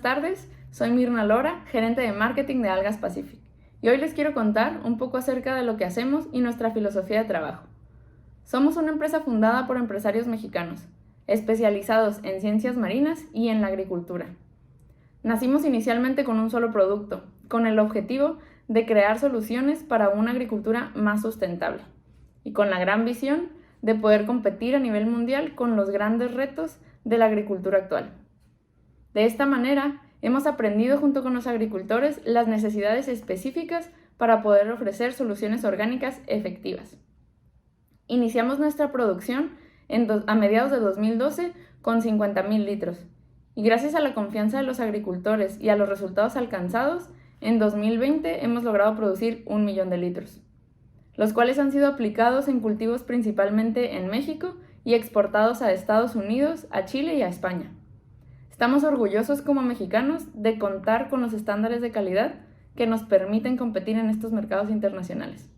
tardes, soy Mirna Lora, gerente de marketing de Algas Pacific, y hoy les quiero contar un poco acerca de lo que hacemos y nuestra filosofía de trabajo. Somos una empresa fundada por empresarios mexicanos, especializados en ciencias marinas y en la agricultura. Nacimos inicialmente con un solo producto, con el objetivo de crear soluciones para una agricultura más sustentable, y con la gran visión de poder competir a nivel mundial con los grandes retos de la agricultura actual. De esta manera, hemos aprendido junto con los agricultores las necesidades específicas para poder ofrecer soluciones orgánicas efectivas. Iniciamos nuestra producción a mediados de 2012 con 50,000 litros, y gracias a la confianza de los agricultores y a los resultados alcanzados, en 2020 hemos logrado producir 1 millón de litros, los cuales han sido aplicados en cultivos principalmente en México y exportados a Estados Unidos, a Chile y a España. Estamos orgullosos como mexicanos de contar con los estándares de calidad que nos permiten competir en estos mercados internacionales.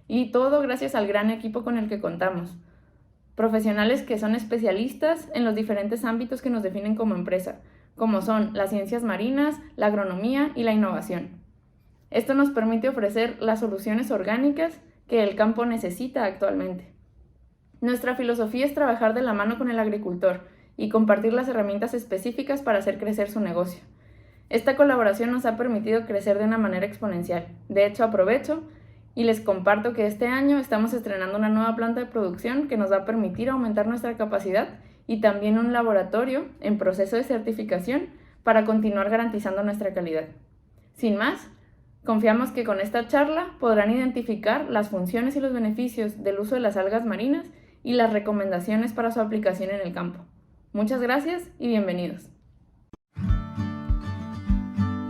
Y todo gracias al gran equipo con el que contamos, profesionales que son especialistas en los diferentes ámbitos que nos definen como empresa, como son las ciencias marinas, la agronomía y la innovación. Esto nos permite ofrecer las soluciones orgánicas que el campo necesita actualmente. Nuestra filosofía es trabajar de la mano con el agricultor y compartir las herramientas específicas para hacer crecer su negocio. Esta colaboración nos ha permitido crecer de una manera exponencial. De hecho, aprovecho y les comparto que este año estamos estrenando una nueva planta de producción que nos va a permitir aumentar nuestra capacidad y también un laboratorio en proceso de certificación para continuar garantizando nuestra calidad. Sin más, confiamos que con esta charla podrán identificar las funciones y los beneficios del uso de las algas marinas y las recomendaciones para su aplicación en el campo. Muchas gracias y bienvenidos.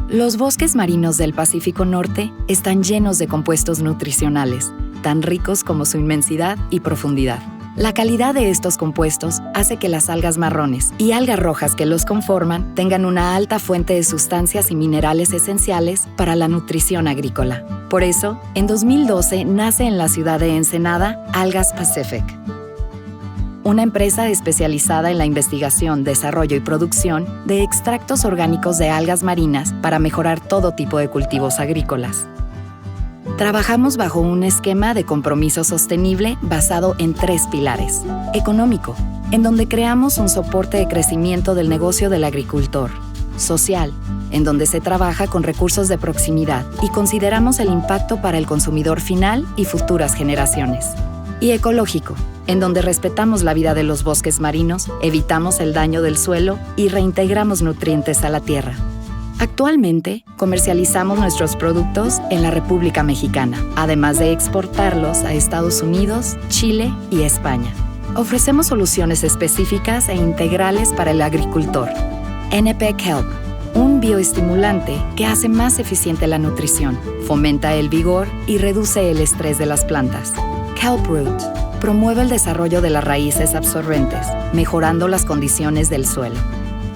Los bosques marinos del Pacífico Norte están llenos de compuestos nutricionales, tan ricos como su inmensidad y profundidad. La calidad de estos compuestos hace que las algas marrones y algas rojas que los conforman tengan una alta fuente de sustancias y minerales esenciales para la nutrición agrícola. Por eso, en 2012 nace en la ciudad de Ensenada Algas Pacific, una empresa especializada en la investigación, desarrollo y producción de extractos orgánicos de algas marinas para mejorar todo tipo de cultivos agrícolas. Trabajamos bajo un esquema de compromiso sostenible basado en 3 pilares. Económico, en donde creamos un soporte de crecimiento del negocio del agricultor. Social, en donde se trabaja con recursos de proximidad y consideramos el impacto para el consumidor final y futuras generaciones. Y ecológico, en donde respetamos la vida de los bosques marinos, evitamos el daño del suelo y reintegramos nutrientes a la tierra. Actualmente, comercializamos nuestros productos en la República Mexicana, además de exportarlos a Estados Unidos, Chile y España. Ofrecemos soluciones específicas e integrales para el agricultor. NP Kelp, un bioestimulante que hace más eficiente la nutrición, fomenta el vigor y reduce el estrés de las plantas. Kelp Root promueve el desarrollo de las raíces absorbentes, mejorando las condiciones del suelo.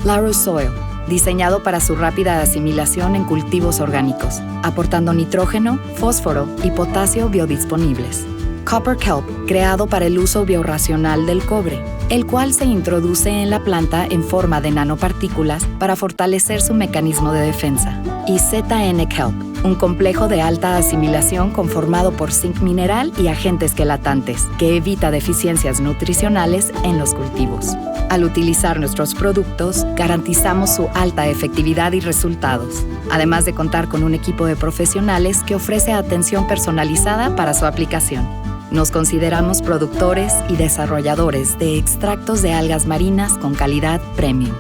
Laro Soil, diseñado para su rápida asimilación en cultivos orgánicos, aportando nitrógeno, fósforo y potasio biodisponibles. Copper Kelp, creado para el uso biorracional del cobre, el cual se introduce en la planta en forma de nanopartículas para fortalecer su mecanismo de defensa. Y ZN Kelp, un complejo de alta asimilación conformado por zinc mineral y agentes quelatantes, que evita deficiencias nutricionales en los cultivos. Al utilizar nuestros productos, garantizamos su alta efectividad y resultados, además de contar con un equipo de profesionales que ofrece atención personalizada para su aplicación. Nos consideramos productores y desarrolladores de extractos de algas marinas con calidad premium.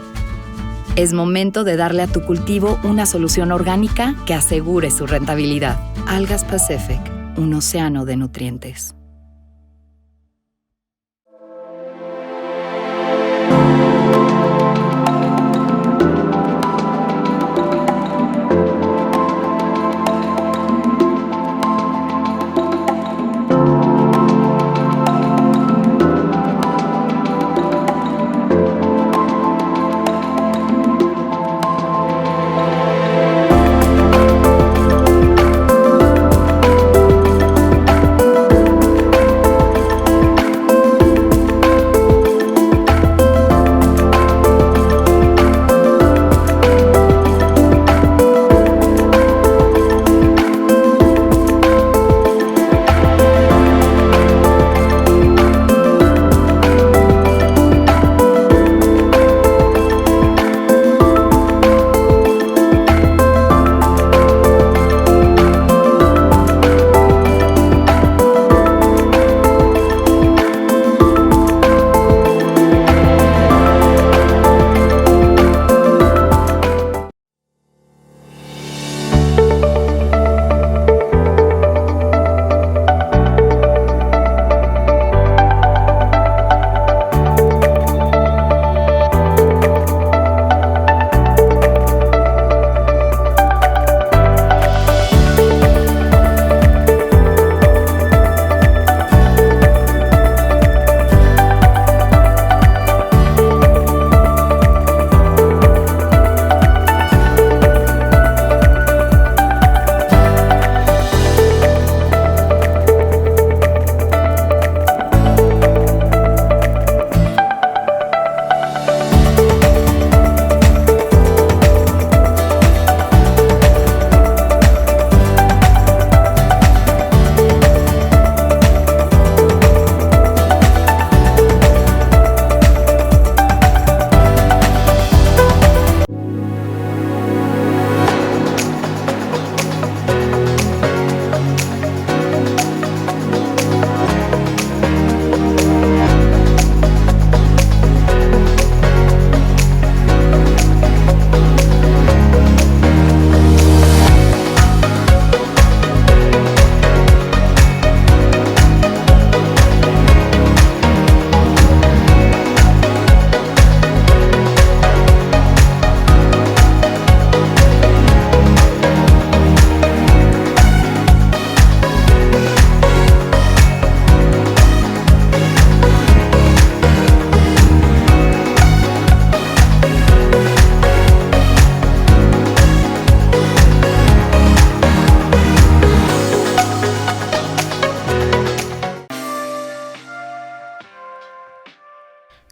Es momento de darle a tu cultivo una solución orgánica que asegure su rentabilidad. Algas Pacific, un océano de nutrientes.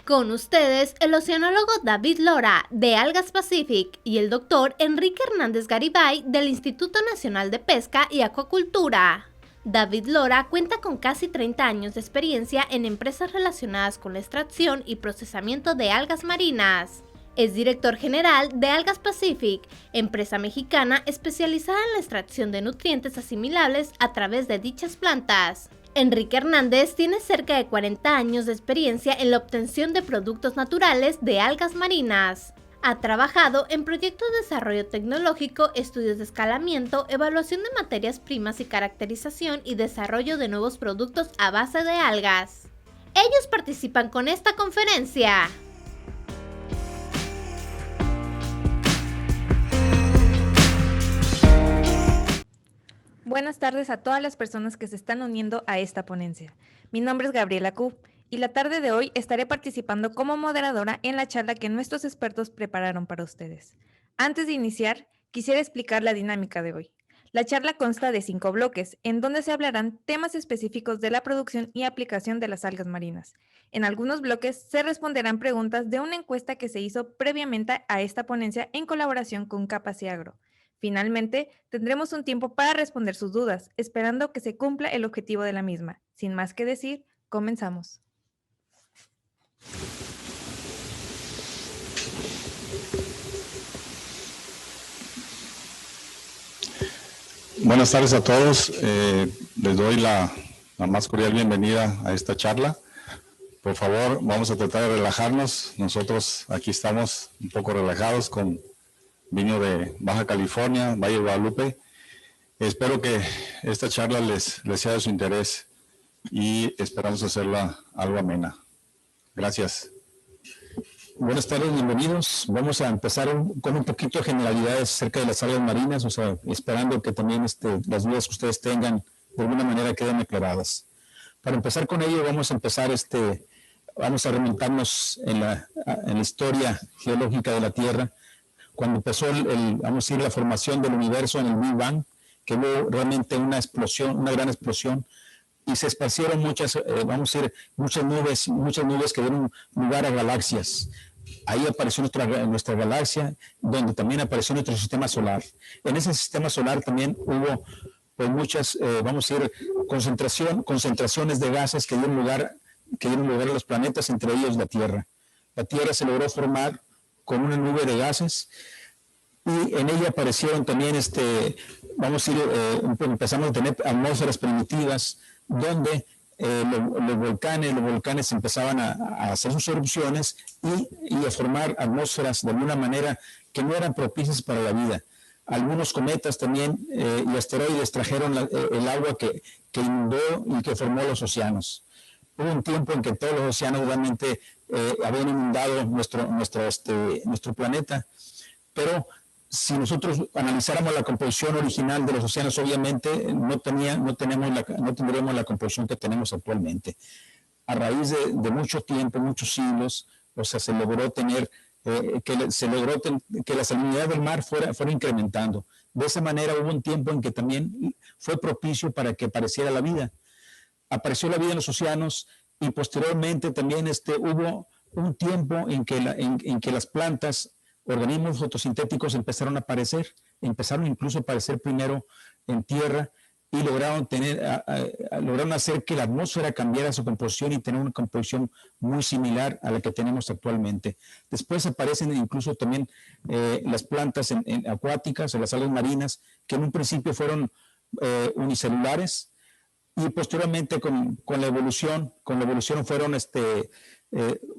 Con ustedes, el oceanólogo David Lora, de Algas Pacific, y el doctor Enrique Hernández Garibay, del Instituto Nacional de Pesca y Acuacultura. David Lora cuenta con casi 30 años de experiencia en empresas relacionadas con la extracción y procesamiento de algas marinas. Es director general de Algas Pacific, empresa mexicana especializada en la extracción de nutrientes asimilables a través de dichas plantas. Enrique Hernández tiene cerca de 40 años de experiencia en la obtención de productos naturales de algas marinas. Ha trabajado en proyectos de desarrollo tecnológico, estudios de escalamiento, evaluación de materias primas y caracterización y desarrollo de nuevos productos a base de algas. Ellos participan con esta conferencia. Buenas tardes a todas las personas que se están uniendo a esta ponencia. Mi nombre es Gabriela Ku y la tarde de hoy estaré participando como moderadora en la charla que nuestros expertos prepararon para ustedes. Antes de iniciar, quisiera explicar la dinámica de hoy. La charla consta de 5 bloques, en donde se hablarán temas específicos de la producción y aplicación de las algas marinas. En algunos bloques se responderán preguntas de una encuesta que se hizo previamente a esta ponencia en colaboración con Capas y Agro. Finalmente, tendremos un tiempo para responder sus dudas, esperando que se cumpla el objetivo de la misma. Sin más que decir, comenzamos. Buenas tardes a todos. Les doy la más cordial bienvenida a esta charla. Por favor, vamos a tratar de relajarnos. Nosotros aquí estamos un poco relajados con vino de Baja California, Valle de Guadalupe. Espero que esta charla les sea de su interés y esperamos hacerla algo amena. Gracias. Buenas tardes, bienvenidos. Vamos a empezar con un poquito de generalidades acerca de las algas marinas, o sea, esperando que también las dudas que ustedes tengan de alguna manera queden aclaradas. Para empezar con ello, vamos a remontarnos en la historia geológica de la Tierra, cuando empezó la formación del universo en el Big Bang, que hubo realmente una gran explosión, y se esparcieron muchas nubes que dieron lugar a galaxias. Ahí apareció nuestra galaxia, donde también apareció nuestro sistema solar. En ese sistema solar también hubo pues, muchas, concentraciones de gases que dieron lugar a los planetas, entre ellos la Tierra. La Tierra se logró formar con una nube de gases, y en ella aparecieron también, empezamos a tener atmósferas primitivas, donde los volcanes empezaban a hacer sus erupciones y a formar atmósferas de alguna manera que no eran propicias para la vida. Algunos cometas también y asteroides trajeron el agua que inundó y que formó los océanos. Hubo un tiempo en que todos los océanos realmente habían inundado nuestro planeta, pero si nosotros analizáramos la composición original de los océanos, obviamente no tendríamos la composición que tenemos actualmente. A raíz de mucho tiempo, muchos siglos, o sea, se logró que la salinidad del mar fuera incrementando. De esa manera hubo un tiempo en que también fue propicio para que apareciera la vida. Apareció la vida en los océanos, y posteriormente también hubo un tiempo en que las plantas, organismos fotosintéticos, empezaron incluso a aparecer primero en tierra, y lograron hacer que la atmósfera cambiara su composición y tener una composición muy similar a la que tenemos actualmente. Después aparecen incluso también las plantas acuáticas o las algas marinas, que en un principio fueron unicelulares, y posteriormente con la evolución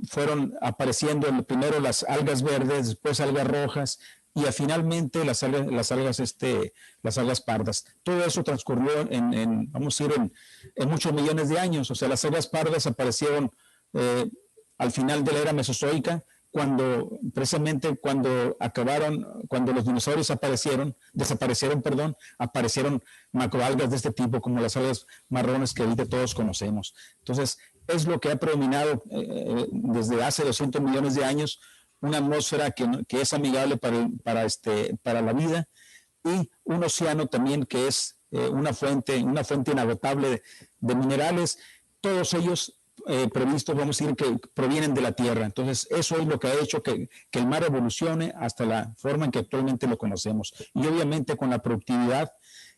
fueron apareciendo primero las algas verdes, después algas rojas, y finalmente las algas pardas. Todo eso transcurrió en muchos millones de años. O sea, las algas pardas aparecieron al final de la era mesozoica, precisamente cuando los dinosaurios desaparecieron, aparecieron macroalgas de este tipo, como las algas marrones que ahorita todos conocemos. Entonces, es lo que ha predominado desde hace 200 millones de años, una atmósfera que es amigable para la vida, y un océano también que es una fuente inagotable de minerales, todos ellos previstos, vamos a decir, que provienen de la tierra. Entonces, eso es lo que ha hecho que el mar evolucione hasta la forma en que actualmente lo conocemos. Y obviamente con la productividad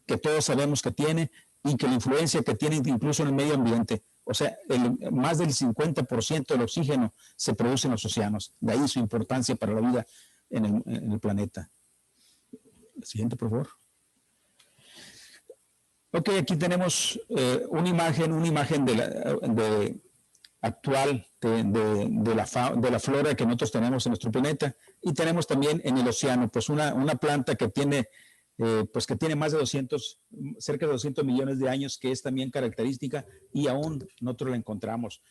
que todos sabemos que tiene y que la influencia que tiene incluso en el medio ambiente. O sea, más del 50% del oxígeno se produce en los océanos. De ahí su importancia para la vida en el planeta. Siguiente, por favor. Ok, aquí tenemos una imagen actual de la flora que nosotros tenemos en nuestro planeta, y tenemos también en el océano pues una planta que tiene más de cerca de 200 millones de años, que es también característica y aún nosotros la encontramos.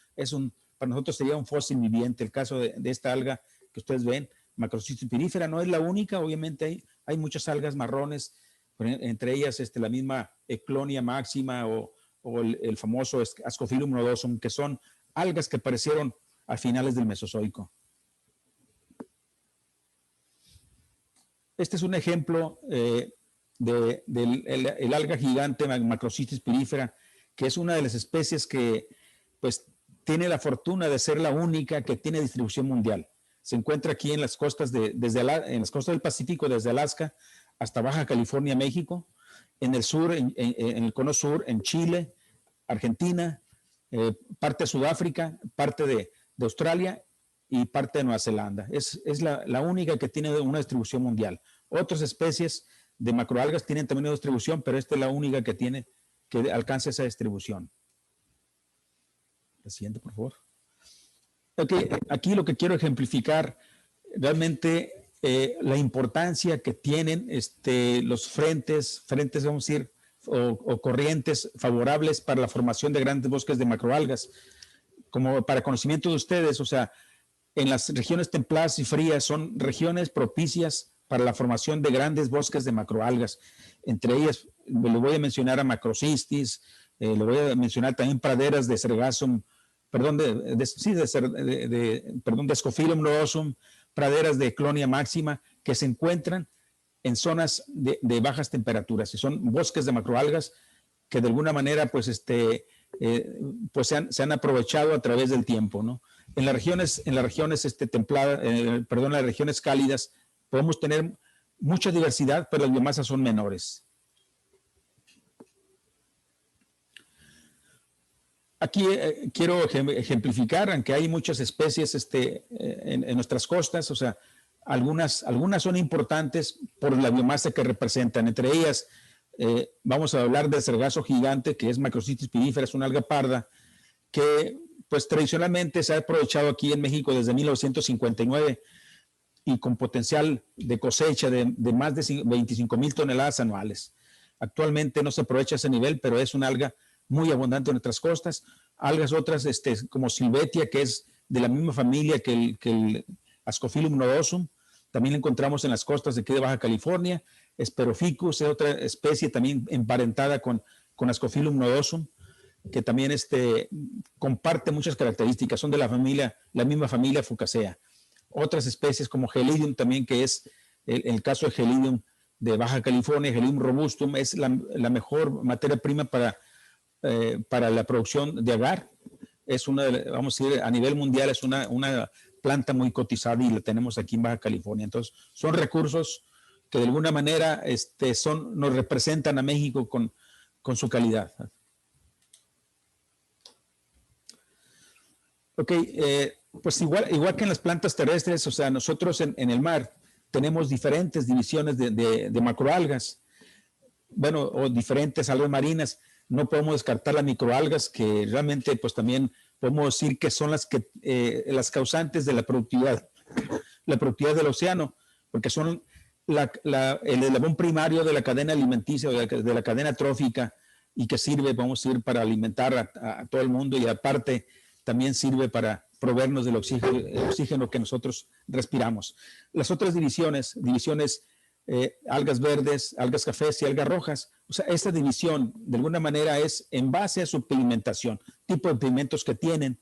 Para nosotros sería un fósil viviente. El caso de esta alga que ustedes ven, Macrocystis pirífera, no es la única. Obviamente hay muchas algas marrones, entre ellas la misma Eclonia máxima o el famoso Ascophyllum nodosum, que son algas que aparecieron a finales del Mesozoico. Este es un ejemplo del alga gigante Macrocystis pirífera, que es una de las especies que pues tiene la fortuna de ser la única que tiene distribución mundial. Se encuentra aquí en las costas en las costas del Pacífico, desde Alaska hasta Baja California, México, en el sur, en el cono sur, en Chile, Argentina, parte de Sudáfrica, parte de Australia y parte de Nueva Zelanda. Es la única que tiene una distribución mundial. Otras especies de macroalgas tienen también una distribución, pero esta es la única que alcanza esa distribución. La siguiente, por favor. Okay, aquí lo que quiero ejemplificar realmente la importancia que tienen los frentes, vamos a decir, o corrientes favorables para la formación de grandes bosques de macroalgas. Como para conocimiento de ustedes, o sea, en las regiones templadas y frías son regiones propicias para la formación de grandes bosques de macroalgas. Entre ellas, le voy a mencionar a Macrocystis, le voy a mencionar también praderas de Sargassum, de Ascophyllum nodosum, praderas de Eclonia máxima, que se encuentran en zonas de bajas temperaturas, y son bosques de macroalgas que de alguna manera pues se han aprovechado a través del tiempo, ¿no? En las regiones templadas, las regiones cálidas, podemos tener mucha diversidad, pero las biomasas son menores. Aquí quiero ejemplificar, aunque hay muchas especies en nuestras costas, o sea, algunas son importantes por la biomasa que representan. Entre ellas, vamos a hablar del sargazo gigante, que es Macrocystis pirífera, es una alga parda, que pues tradicionalmente se ha aprovechado aquí en México desde 1959 y con potencial de cosecha de más de 25,000 toneladas anuales. Actualmente no se aprovecha ese nivel, pero es una alga muy abundante en nuestras costas. Algas otras como Silvetia, que es de la misma familia que el Ascophyllum nodosum, también la encontramos en las costas de aquí de Baja California. Speroficus es otra especie también emparentada con Ascophyllum nodosum, que también comparte muchas características, son de la misma familia Fucacea. Otras especies como Gelidium también, que es el caso de Gelidium de Baja California, Gelidium robustum, es la mejor materia prima para la producción de agar. Es vamos a decir, a nivel mundial es una planta muy cotizada y la tenemos aquí en Baja California. Entonces, son recursos que de alguna manera nos representan a México con su calidad. Ok, pues igual que en las plantas terrestres, o sea, nosotros en el mar tenemos diferentes divisiones de macroalgas, bueno, o diferentes algas marinas. No podemos descartar las microalgas, que realmente pues también podemos decir que son las causantes de la productividad del océano, porque son el eslabón primario de la cadena alimenticia, de la cadena trófica, y que sirve, vamos a decir, para alimentar a todo el mundo, y aparte también sirve para proveernos del oxígeno que nosotros respiramos. Las otras divisiones, algas verdes, algas cafés y algas rojas, o sea, esta división de alguna manera es en base a su pigmentación, tipo de pigmentos que tienen,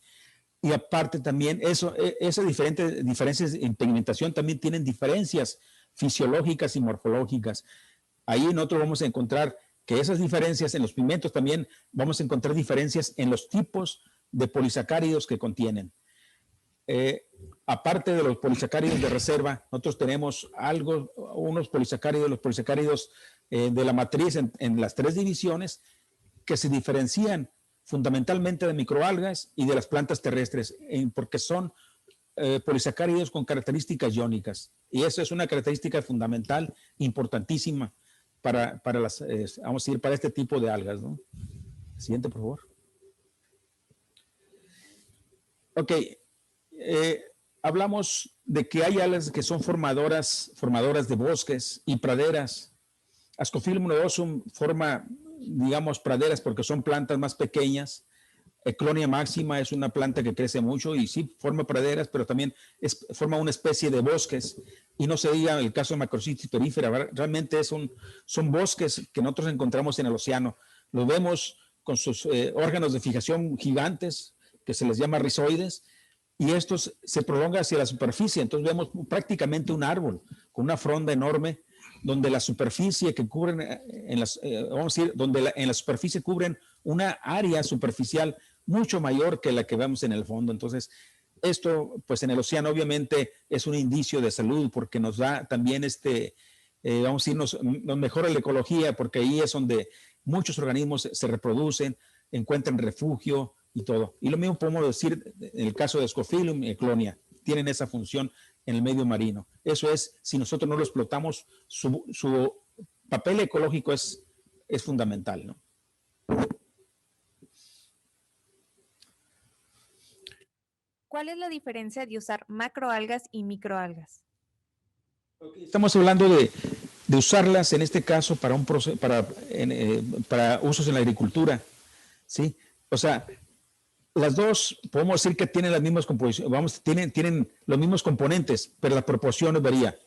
y aparte también esas diferencias en pigmentación también tienen diferencias fisiológicas y morfológicas. Ahí nosotros vamos a encontrar que esas diferencias en los pigmentos también vamos a encontrar diferencias en los tipos de polisacáridos que contienen. Aparte de los polisacáridos de reserva, nosotros tenemos unos polisacáridos, los polisacáridos de la matriz en las 3 divisiones que se diferencian fundamentalmente de microalgas y de las plantas terrestres, porque son polisacáridos con características iónicas. Y eso es una característica fundamental, importantísima para vamos a decir, para este tipo de algas, ¿no? Siguiente, por favor. Ok. Hablamos de que hay algas que son formadoras de bosques y praderas. Ascophyllum nodosum forma, digamos, praderas porque son plantas más pequeñas. Clonia máxima es una planta que crece mucho y sí forma praderas, pero también forma una especie de bosques. Y no se diga el caso de Macrocystis perífera, realmente son bosques que nosotros encontramos en el océano. Los vemos con sus órganos de fijación gigantes, que se les llama rizoides, y estos se prolongan hacia la superficie. Entonces vemos prácticamente un árbol con una fronda enorme, donde la superficie que cubren, vamos a decir, donde en la superficie cubren una área superficial mucho mayor que la que vemos en el fondo. Entonces, esto, pues en el océano obviamente es un indicio de salud porque nos da también vamos a decir, nos mejora la ecología porque ahí es donde muchos organismos se reproducen, encuentran refugio y todo. Y lo mismo podemos decir en el caso de Ascophyllum y Clonia, tienen esa función en el medio marino. Eso es, si nosotros no lo explotamos, su papel ecológico es fundamental, ¿no? ¿Cuál es la diferencia de usar macroalgas y microalgas? Estamos hablando de usarlas en este caso para usos en la agricultura, ¿sí? O sea, las dos podemos decir que tienen las mismas composiciones, tienen los mismos componentes, pero la proporción varía.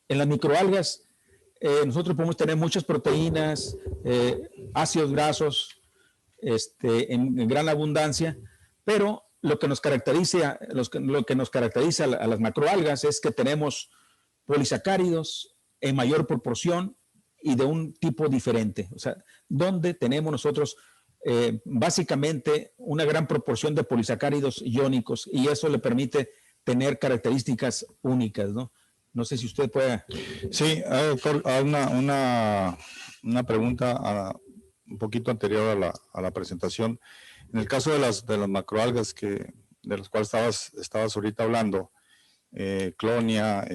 En las microalgas nosotros podemos tener muchas proteínas, ácidos grasos, en gran abundancia, pero lo que nos caracteriza a las macroalgas es que tenemos polisacáridos en mayor proporción y de un tipo diferente. O sea, donde tenemos nosotros básicamente una gran proporción de polisacáridos iónicos y eso le permite tener características únicas, ¿no? No sé si usted puede... Sí, doctor, una pregunta un poquito anterior a la presentación. En el caso de las macroalgas de las cuales estabas ahorita hablando, Clonia,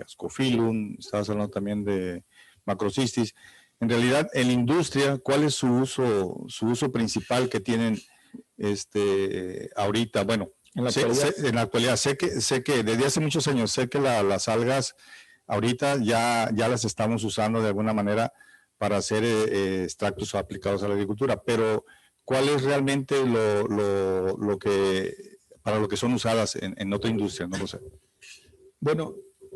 Ascophyllum, estabas hablando también de Macrocystis. En realidad, en la industria, ¿cuál es su uso principal que tienen ahorita? Bueno, en la actualidad sé que desde hace muchos años sé que las algas ahorita ya las estamos usando de alguna manera para hacer extractos aplicados a la agricultura, pero ¿cuál es realmente para lo que son usadas en otra industria? No lo sé. Bueno,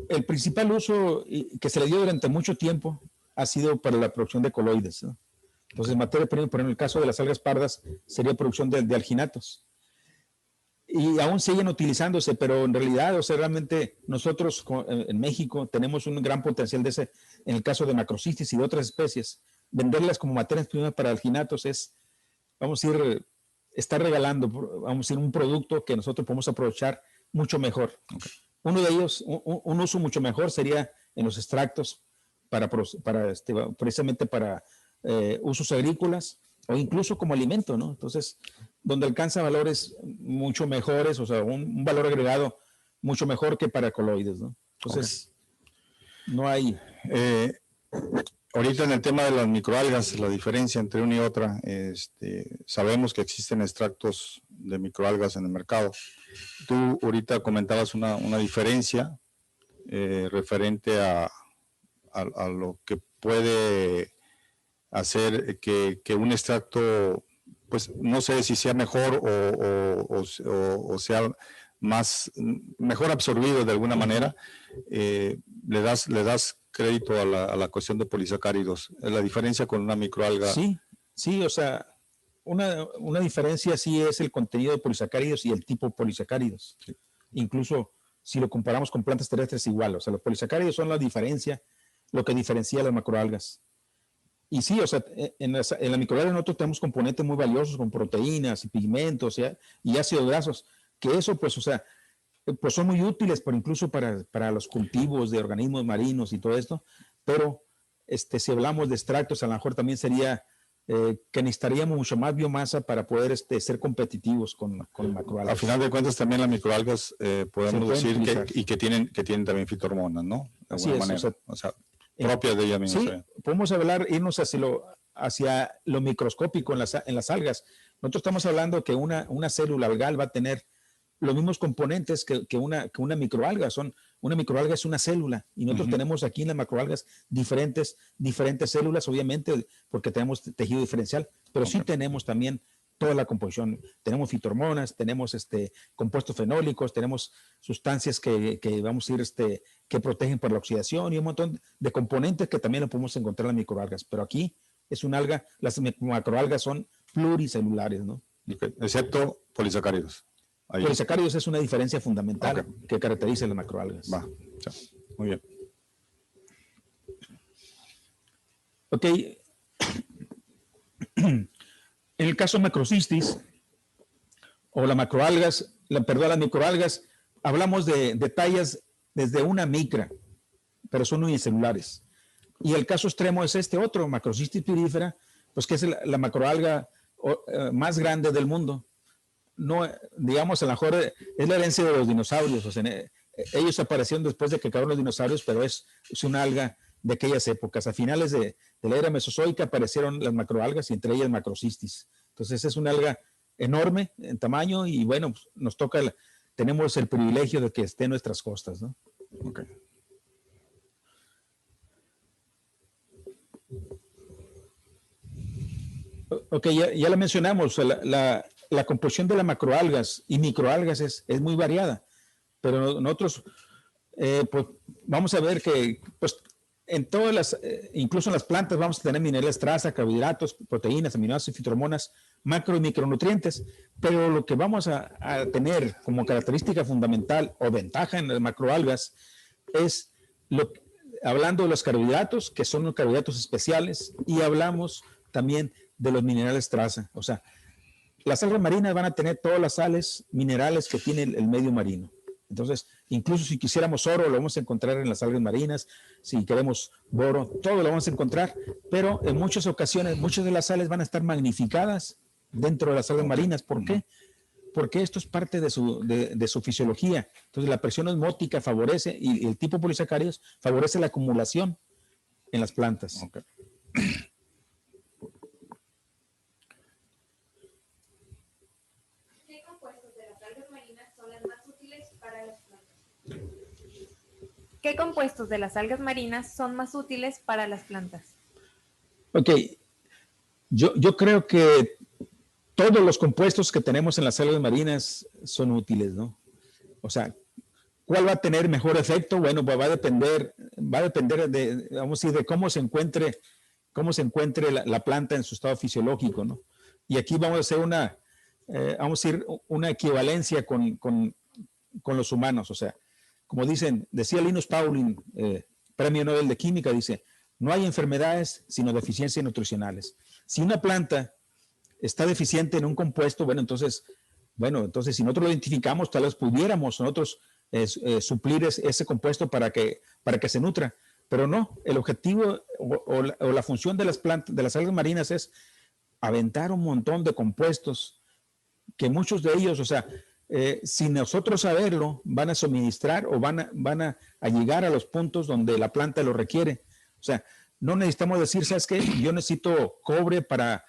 el principal uso que se le dio durante mucho tiempo ha sido para la producción de coloides, ¿no? Entonces, materia prima, por ejemplo, en el caso de las algas pardas, sería producción de alginatos. Y aún siguen utilizándose, pero en realidad, o sea, realmente nosotros en México tenemos un gran potencial de ese, en el caso de Macrocystis y de otras especies. Venderlas como materias primas para alginatos es, vamos a ir, estar regalando, vamos a decir, un producto que nosotros podemos aprovechar mucho mejor. Okay. Uno de ellos, un uso mucho mejor sería en los extractos precisamente para usos agrícolas o incluso como alimento, ¿no? Entonces, donde alcanza valores mucho mejores, o sea, un valor agregado mucho mejor que para coloides, ¿no? Entonces, okay. No hay... Ahorita en el tema de las microalgas, la diferencia entre una y otra, sabemos que existen extractos de microalgas en el mercado. Tú ahorita comentabas una diferencia referente a lo que puede hacer que un extracto, pues no sé si sea mejor o sea mejor absorbido de alguna manera, le das crédito a la cuestión de polisacáridos. La diferencia con una microalga. Sí, o sea, una diferencia sí es el contenido de polisacáridos y el tipo de polisacáridos. Sí. Incluso si lo comparamos con plantas terrestres igual, o sea, los polisacáridos son la diferencia, lo que diferencia a las macroalgas. y sí, o sea, en la microalgas nosotros tenemos componentes muy valiosos con proteínas y pigmentos y ácidos grasos, que eso, pues, o sea, pues son muy útiles, pero incluso para los cultivos de organismos marinos y todo esto, pero si hablamos de extractos, a lo mejor también sería que necesitaríamos mucho más biomasa para poder ser competitivos con macroalgas. Al final de cuentas, también las microalgas podemos decir que tienen también fitohormonas, ¿no? De Así alguna es, manera, o sea, propias de ellas mismas. Sí, podemos irnos hacia lo microscópico en las algas. Nosotros estamos hablando que una célula algal va a tener los mismos componentes que una microalga. Una microalga es una célula y nosotros tenemos aquí en las macroalgas diferentes células, obviamente, porque tenemos tejido diferencial, pero sí tenemos también toda la composición. Tenemos fitohormonas, tenemos compuestos fenólicos, tenemos sustancias que vamos a ir, que protegen por la oxidación y un montón de componentes que también lo podemos encontrar en las microalgas. Pero aquí es una alga, las macroalgas son pluricelulares, ¿no? Okay. Excepto polisacáridos. Polisacáridos es una diferencia fundamental que caracteriza a las macroalgas. Va, muy bien. Ok. En el caso macrocistis o las macroalgas, las microalgas, hablamos de tallas desde una micra, pero son unicelulares. Y el caso extremo es otro, macrocistis pirífera, pues que es la macroalga más grande del mundo. No, digamos, a lo mejor es la herencia de los dinosaurios. O sea, ellos aparecieron después de que acabaron los dinosaurios, pero es una alga de aquellas épocas. A finales de la era mesozoica aparecieron las macroalgas y entre ellas macrocistis. Entonces es una alga enorme en tamaño y bueno, pues, tenemos el privilegio de que esté en nuestras costas, ¿no? Okay. Ok, ya lo mencionamos, la composición de las macroalgas y microalgas es muy variada, pero nosotros pues, vamos a ver que pues, en todas incluso en las plantas vamos a tener minerales traza, carbohidratos, proteínas, aminoácidos, fitohormonas, macro y micronutrientes, pero lo que vamos a tener como característica fundamental o ventaja en las macroalgas es hablando de los carbohidratos, que son los carbohidratos especiales, y hablamos también de los minerales traza. O sea, las algas marinas van a tener todas las sales minerales que tiene el medio marino. Entonces, incluso si quisiéramos oro, lo vamos a encontrar en las algas marinas. Si queremos boro, todo lo vamos a encontrar. Pero en muchas ocasiones, muchas de las sales van a estar magnificadas dentro de las algas marinas. ¿Por qué? Porque esto es parte de su fisiología. Entonces, la presión osmótica favorece, y el tipo polisacáridos favorece la acumulación en las plantas. Okay. ¿Qué compuestos de las algas marinas son más útiles para las plantas? Ok, yo creo que todos los compuestos que tenemos en las algas marinas son útiles, ¿no? O sea, ¿cuál va a tener mejor efecto? Bueno, pues va a depender de, vamos a decir, de cómo se encuentre la planta en su estado fisiológico, ¿no? Y aquí vamos a hacer una equivalencia con los humanos. O sea, como decía Linus Pauling, Premio Nobel de Química, dice, no hay enfermedades sino deficiencias nutricionales. Si una planta está deficiente en un compuesto, entonces si nosotros lo identificamos, tal vez pudiéramos nosotros suplir ese compuesto para que se nutra. Pero no, el objetivo o la función de las plantas, de las algas marinas, es aventar un montón de compuestos que muchos de ellos, o sea, sin nosotros saberlo, van a suministrar o van a llegar a los puntos donde la planta lo requiere. O sea, no necesitamos decir, ¿sabes qué? Yo necesito cobre para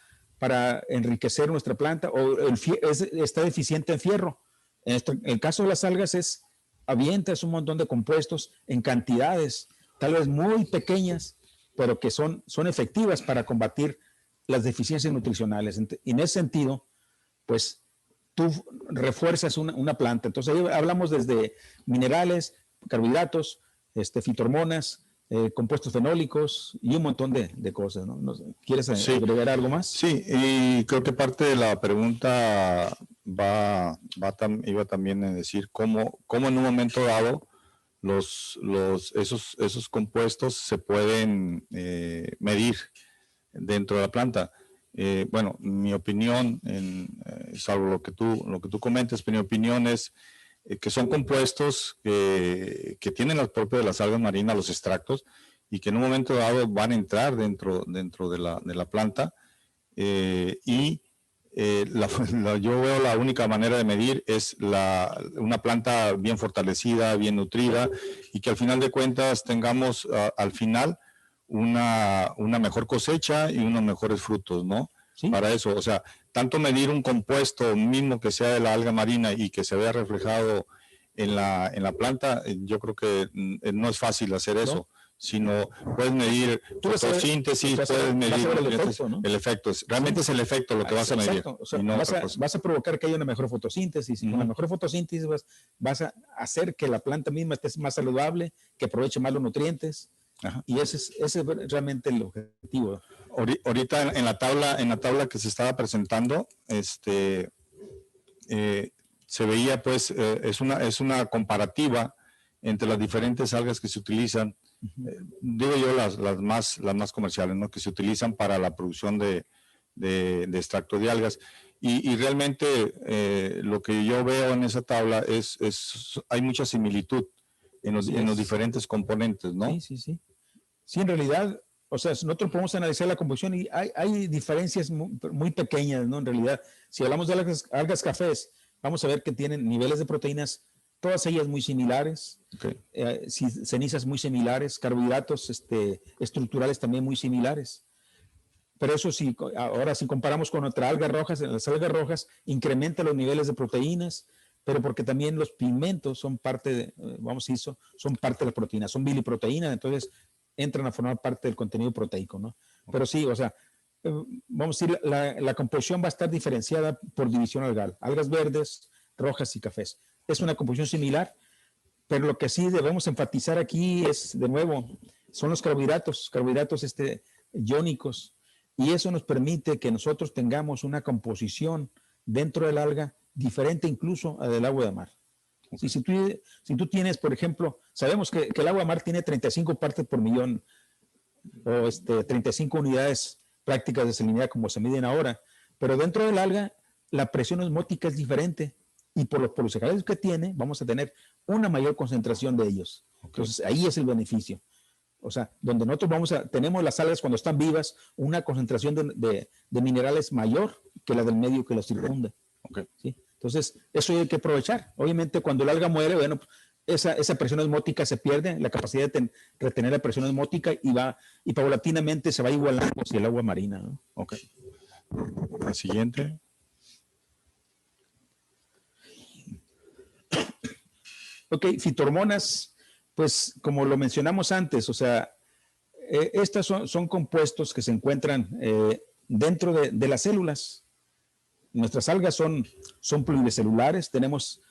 enriquecer nuestra planta, o está deficiente en fierro. En el caso de las algas avientas un montón de compuestos en cantidades tal vez muy pequeñas, pero que son efectivas para combatir las deficiencias nutricionales. Y en ese sentido, pues tú refuerzas una planta. Entonces ahí hablamos desde minerales, carbohidratos, fitohormonas, compuestos fenólicos y un montón de cosas, ¿no? ¿Quieres agregar algo más? Sí, y creo que parte de la pregunta iba también a decir cómo en un momento dado esos compuestos se pueden medir dentro de la planta. Bueno, mi opinión, salvo lo que tú comentas, pero mi opinión es que son compuestos que tienen las propias de las algas marinas, los extractos, y que en un momento dado van a entrar dentro de la planta, yo veo la única manera de medir es una planta bien fortalecida, bien nutrida, y que al final de cuentas tengamos al final una mejor cosecha y unos mejores frutos, ¿no? ¿Sí? Para eso, o sea, tanto medir un compuesto mismo que sea de la alga marina y que se vea reflejado en la planta, yo creo que no es fácil hacer eso. Sino puedes medir fotosíntesis, puedes medir el efecto. Realmente es el efecto lo que vas a medir. O sea, vas a provocar que haya una mejor fotosíntesis, y con la mejor fotosíntesis vas a hacer que la planta misma esté más saludable, que aproveche más los nutrientes. Ajá. Y ese es realmente el objetivo. Ahorita en la tabla que se estaba presentando, se veía, pues, es una comparativa entre las diferentes algas que se utilizan. Digo yo las más comerciales, ¿no? Que se utilizan para la producción de extracto de algas, y realmente lo que yo veo en esa tabla hay mucha similitud en los diferentes componentes, ¿no? Sí, en realidad, o sea, nosotros podemos analizar la composición y hay diferencias muy pequeñas, ¿no? En realidad, si hablamos de las algas cafés, vamos a ver que tienen niveles de proteínas, todas ellas muy similares, cenizas muy similares, carbohidratos estructurales también muy similares. Pero eso sí, ahora si comparamos con otras algas rojas, en las algas rojas incrementa los niveles de proteínas, pero porque también los pigmentos son parte son parte de la proteína, son biliproteínas, entonces entran a formar parte del contenido proteico, ¿no? Pero sí, o sea, vamos a decir, la composición va a estar diferenciada por división algal, algas verdes, rojas y cafés. Es una composición similar, pero lo que sí debemos enfatizar aquí es, de nuevo, son los carbohidratos iónicos, y eso nos permite que nosotros tengamos una composición dentro del alga diferente incluso a del agua de mar. Okay. Si tú tienes, por ejemplo, sabemos que el agua de mar tiene 35 partes por millón, o 35 unidades prácticas de salinidad como se miden ahora, pero dentro del alga la presión osmótica es diferente, y por los ejercicios que tiene, vamos a tener una mayor concentración de ellos. Okay. Entonces, ahí es el beneficio. O sea, donde nosotros tenemos las algas cuando están vivas, una concentración de minerales mayor que la del medio que los circunda. Okay. ¿Sí? Entonces, eso hay que aprovechar. Obviamente, cuando el alga muere, bueno, esa presión osmótica se pierde, la capacidad de retener la presión osmótica, y paulatinamente se va igualando hacia el agua marina, ¿no? Ok. La siguiente. Ok, fitohormonas, pues como lo mencionamos antes, o sea, estas son compuestos que se encuentran dentro de las células. Nuestras algas son pluricelulares, tenemos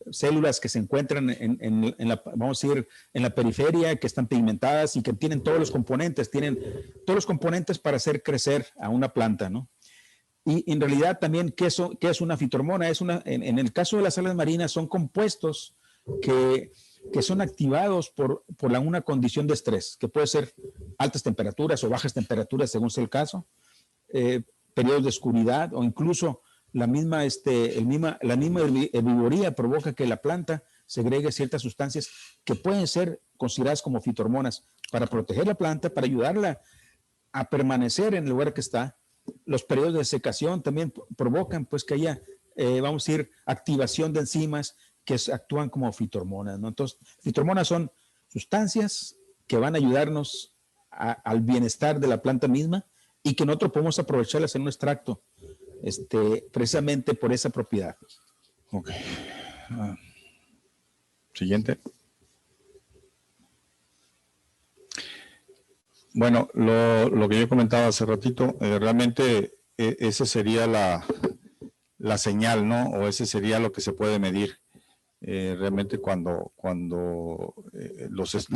células que se encuentran vamos a decir, en la periferia, que están pigmentadas y que tienen todos los componentes para hacer crecer a una planta, ¿no? Y en realidad también, ¿qué es una fitohormona? En el caso de las algas marinas, son compuestos que son activados por una condición de estrés, que puede ser altas temperaturas o bajas temperaturas, según sea el caso, periodos de oscuridad, o incluso la misma herbivoría provoca que la planta segregue ciertas sustancias que pueden ser consideradas como fitohormonas para proteger la planta, para ayudarla a permanecer en el lugar que está. Los periodos de secación también provocan, pues, que haya, vamos a decir, activación de enzimas que actúan como fitohormonas, ¿no? Entonces, fitohormonas son sustancias que van a ayudarnos al bienestar de la planta misma, y que nosotros podemos aprovecharlas en un extracto, precisamente por esa propiedad. Ok. Siguiente. Bueno, lo que yo comentaba hace ratito, realmente esa sería la señal, ¿no? O ese sería lo que se puede medir. Realmente cuando los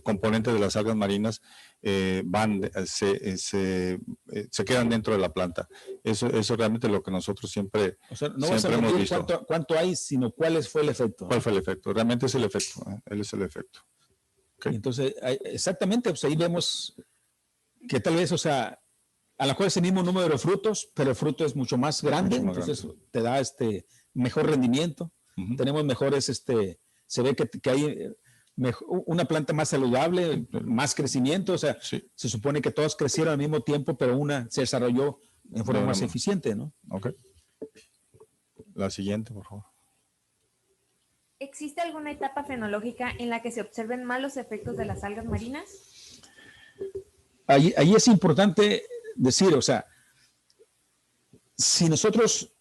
componentes de las algas marinas se quedan dentro de la planta. Eso realmente es lo que nosotros siempre, o sea, no vas a medir cuánto hay, sino cuál fue el efecto. ¿Cuál fue el efecto? Realmente es el efecto. Él es el efecto. Okay. Entonces, exactamente, pues ahí vemos que tal vez, o sea, a lo mejor es el mismo número de frutos, pero el fruto es mucho más grande, entonces te da mejor rendimiento. Tenemos mejores, se ve que hay una planta más saludable, más crecimiento, o sea, se supone que todas crecieron al mismo tiempo, pero una se desarrolló en forma más eficiente, ¿no? Ok. La siguiente, por favor. ¿Existe alguna etapa fenológica en la que se observen malos efectos de las algas marinas? Ahí es importante decir, o sea, si nosotros,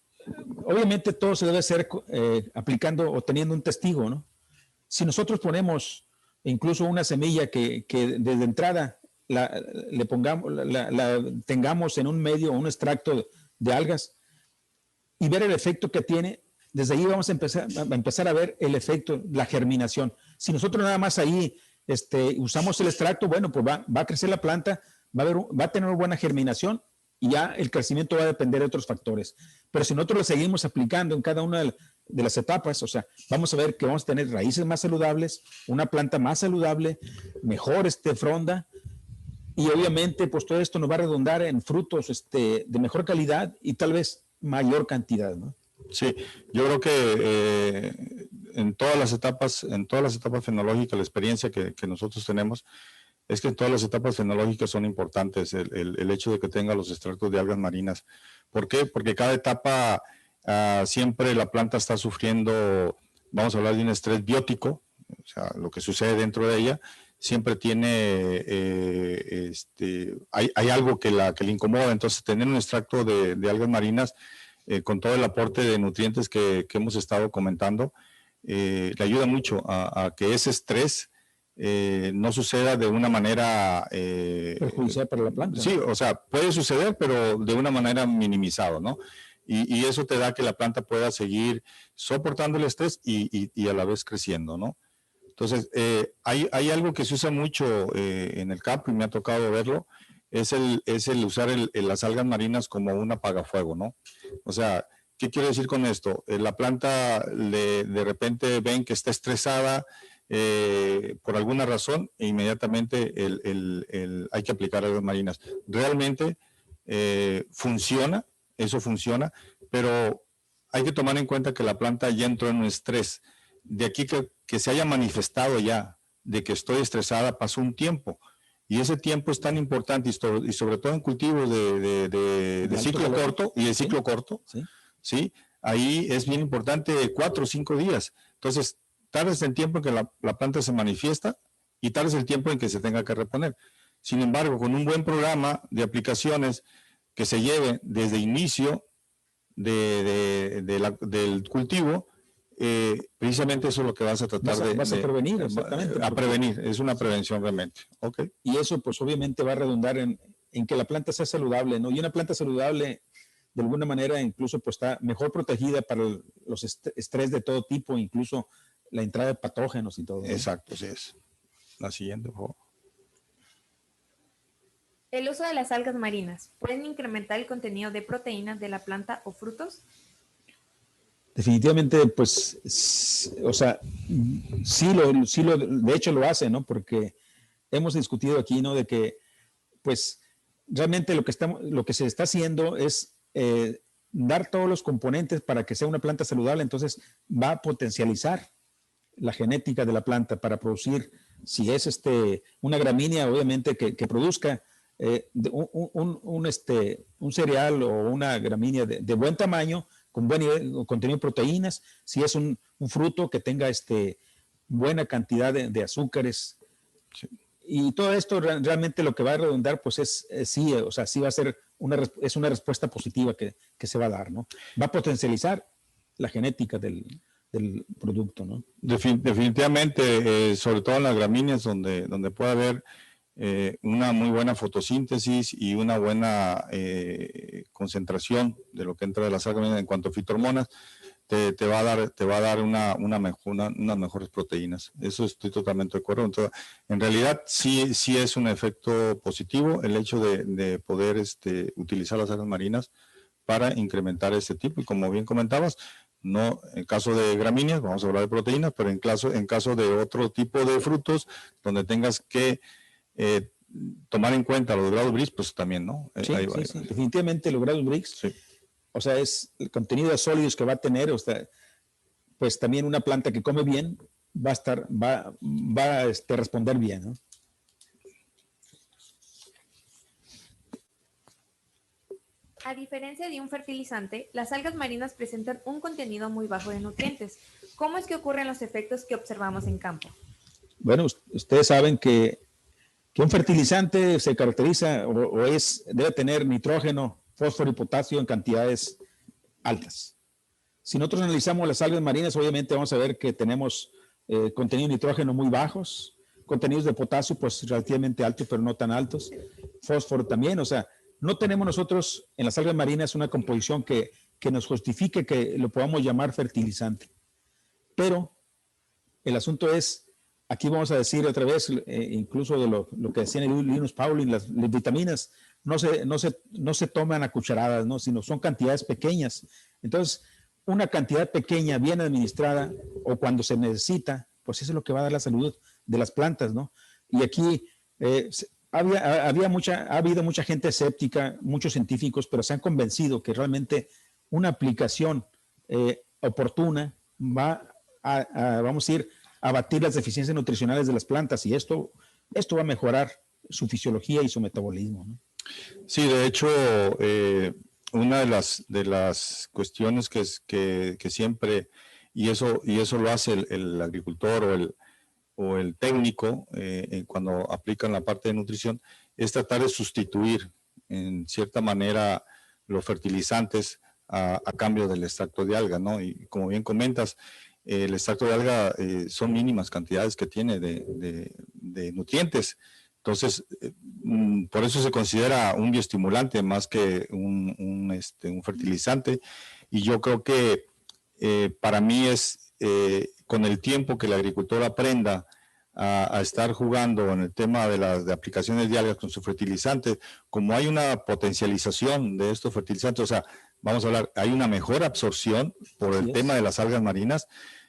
obviamente todo se debe hacer aplicando o teniendo un testigo, ¿no? Si nosotros ponemos incluso una semilla que desde entrada le pongamos, la tengamos en un medio o un extracto de algas y ver el efecto que tiene, desde ahí vamos a empezar a ver el efecto, la germinación. Si nosotros nada más ahí usamos el extracto, bueno, pues va a crecer la planta, va a tener buena germinación y ya el crecimiento va a depender de otros factores. Pero si nosotros lo seguimos aplicando en cada una de las etapas, o sea, vamos a ver que vamos a tener raíces más saludables, una planta más saludable, mejor fronda, y obviamente pues todo esto nos va a redundar en frutos de mejor calidad y tal vez mayor cantidad, ¿no? Sí, yo creo que en todas las etapas fenológicas, la experiencia que nosotros tenemos es que en todas las etapas fenológicas son importantes el hecho de que tenga los extractos de algas marinas. ¿Por qué? Porque cada etapa siempre la planta está sufriendo, vamos a hablar de un estrés biótico, o sea, lo que sucede dentro de ella, siempre tiene, hay algo que le incomoda. Entonces, tener un extracto de algas marinas con todo el aporte de nutrientes que hemos estado comentando, le ayuda mucho a que ese estrés no suceda de una manera perjudicial para la planta. Sí, o sea, puede suceder, pero de una manera minimizada, ¿no? Y eso te da que la planta pueda seguir soportando el estrés y a la vez creciendo, ¿no? Entonces, hay algo que se usa mucho en el campo y me ha tocado verlo, es el usar las algas marinas como un apagafuego, ¿no? O sea, ¿qué quiero decir con esto? La planta de repente ven que está estresada por alguna razón e inmediatamente hay que aplicar algas marinas. Realmente funciona, eso funciona, pero hay que tomar en cuenta que la planta ya entró en un estrés. De aquí que se haya manifestado ya de que estoy estresada, pasó un tiempo. Y ese tiempo es tan importante y sobre todo en cultivos de ciclo corto y de ciclo corto, ¿sí? Ahí es bien importante 4 o 5 días. Entonces, tardes el tiempo en que la planta se manifiesta y tardes el tiempo en que se tenga que reponer. Sin embargo, con un buen programa de aplicaciones que se lleve desde inicio del cultivo, precisamente eso es lo que vas a tratar vas a prevenir, exactamente. A prevenir, es una prevención realmente. Okay. Y eso pues obviamente va a redundar en que la planta sea saludable, ¿no? Y una planta saludable de alguna manera incluso pues está mejor protegida para los estrés de todo tipo, incluso la entrada de patógenos y todo, ¿no? Exacto, así es. La siguiente, por favor. ¿El uso de las algas marinas pueden incrementar el contenido de proteínas de la planta o frutos? Definitivamente, pues, o sea, de hecho lo hace, ¿no? Porque hemos discutido aquí, ¿no? De que, pues, realmente lo que se está haciendo es dar todos los componentes para que sea una planta saludable, entonces va a potencializar la genética de la planta para producir, si es una gramínea, obviamente que produzca un cereal o una gramínea de buen tamaño, con buen nivel, contenido de proteínas, si es un fruto que tenga buena cantidad de azúcares. Sí. Y todo esto realmente lo que va a redundar, pues sí va a ser una respuesta positiva que se va a dar, ¿no? Va a potencializar la genética del producto, ¿no? Definitivamente, sobre todo en las gramíneas donde puede haber una muy buena fotosíntesis y una buena concentración de lo que entra de las algas en cuanto a fitohormonas, te va a dar unas mejores proteínas. Eso estoy totalmente de acuerdo. Entonces, en realidad sí es un efecto positivo el hecho de poder utilizar las algas marinas para incrementar este tipo. Y como bien comentabas, no en caso de gramíneas, vamos a hablar de proteínas, pero en caso de otro tipo de frutos, donde tengas que tomar en cuenta los grados Brix, pues también, ¿no? Sí, sí. Definitivamente los grados Brix, sí. O sea, es el contenido de sólidos que va a tener, o sea, pues también una planta que come bien va a responder bien, ¿no? A diferencia de un fertilizante, las algas marinas presentan un contenido muy bajo de nutrientes. ¿Cómo es que ocurren los efectos que observamos en campo? Bueno, ustedes saben que un fertilizante se caracteriza debe tener nitrógeno, fósforo y potasio en cantidades altas. Si nosotros analizamos las algas marinas, obviamente vamos a ver que tenemos contenidos de nitrógeno muy bajos, contenidos de potasio pues relativamente altos, pero no tan altos, fósforo también, o sea, no tenemos nosotros en las algas marinas una composición que nos justifique que lo podamos llamar fertilizante. Pero el asunto es, aquí vamos a decir otra vez, incluso de lo que decía Linus Pauling, las vitaminas no se toman a cucharadas, ¿no? Sino son cantidades pequeñas. Entonces, una cantidad pequeña, bien administrada, o cuando se necesita, pues eso es lo que va a dar la salud de las plantas, ¿no? Y aquí ha habido mucha gente escéptica, muchos científicos, pero se han convencido que realmente una aplicación oportuna va vamos a ir a abatir las deficiencias nutricionales de las plantas y esto va a mejorar su fisiología y su metabolismo, ¿no? Sí, de hecho, una de las cuestiones que siempre, y eso lo hace el agricultor o el técnico cuando aplican la parte de nutrición, es tratar de sustituir en cierta manera los fertilizantes a cambio del extracto de alga, ¿no? Y como bien comentas, el extracto de alga son mínimas cantidades que tiene de nutrientes. Entonces, por eso se considera un bioestimulante más que un fertilizante. Y yo creo que para mí es con el tiempo que el agricultor aprenda a estar jugando en el tema de aplicaciones de algas con su fertilizante, como hay una potencialización de estos fertilizantes, o sea, vamos a hablar, hay una mejor absorción por el tema de las algas marinas,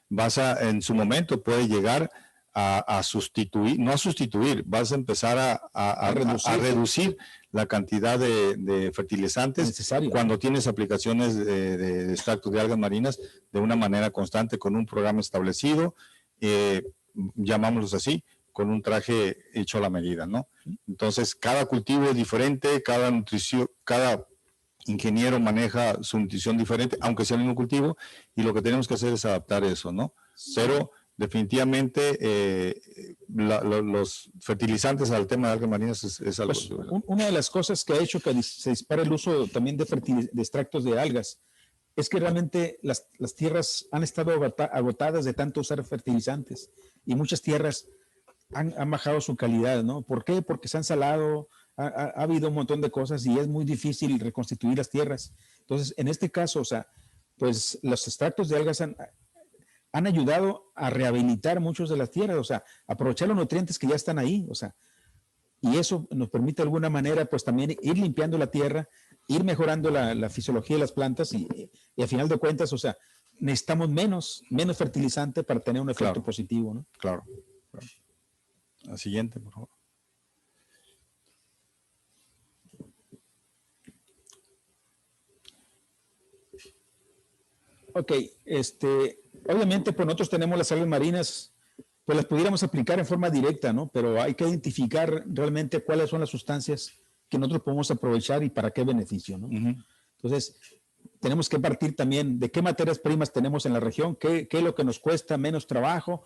en su momento puede llegar a sustituir, no a sustituir, vas a empezar a reducir la cantidad de fertilizantes necesario cuando tienes aplicaciones de extractos de algas marinas de una manera constante con un programa establecido, llamámoslos así, con un traje hecho a la medida, ¿no? Entonces, cada cultivo es diferente, cada ingeniero maneja su nutrición diferente, aunque sea el mismo cultivo, y lo que tenemos que hacer es adaptar eso, ¿no? Pero definitivamente los fertilizantes al tema de algas marinas es algo. Pues, una de las cosas que ha hecho que se dispare el uso también de extractos de algas es que realmente las tierras han estado agotadas de tanto usar fertilizantes y muchas tierras han bajado su calidad, ¿no? ¿Por qué? Porque se han salado, ha habido un montón de cosas y es muy difícil reconstituir las tierras. Entonces, en este caso, o sea, pues los extractos de algas han ayudado a rehabilitar muchos de las tierras, o sea, aprovechar los nutrientes que ya están ahí, o sea, y eso nos permite de alguna manera, pues también ir limpiando la tierra, ir mejorando la fisiología de las plantas y a final de cuentas, o sea, necesitamos menos fertilizante para tener un efecto positivo, ¿no? Claro. La siguiente, por favor. Ok, obviamente, pues nosotros tenemos las algas marinas, pues las pudiéramos aplicar en forma directa, ¿no? Pero hay que identificar realmente cuáles son las sustancias que nosotros podemos aprovechar y para qué beneficio, ¿no? Entonces, tenemos que partir también de qué materias primas tenemos en la región, qué es lo que nos cuesta menos trabajo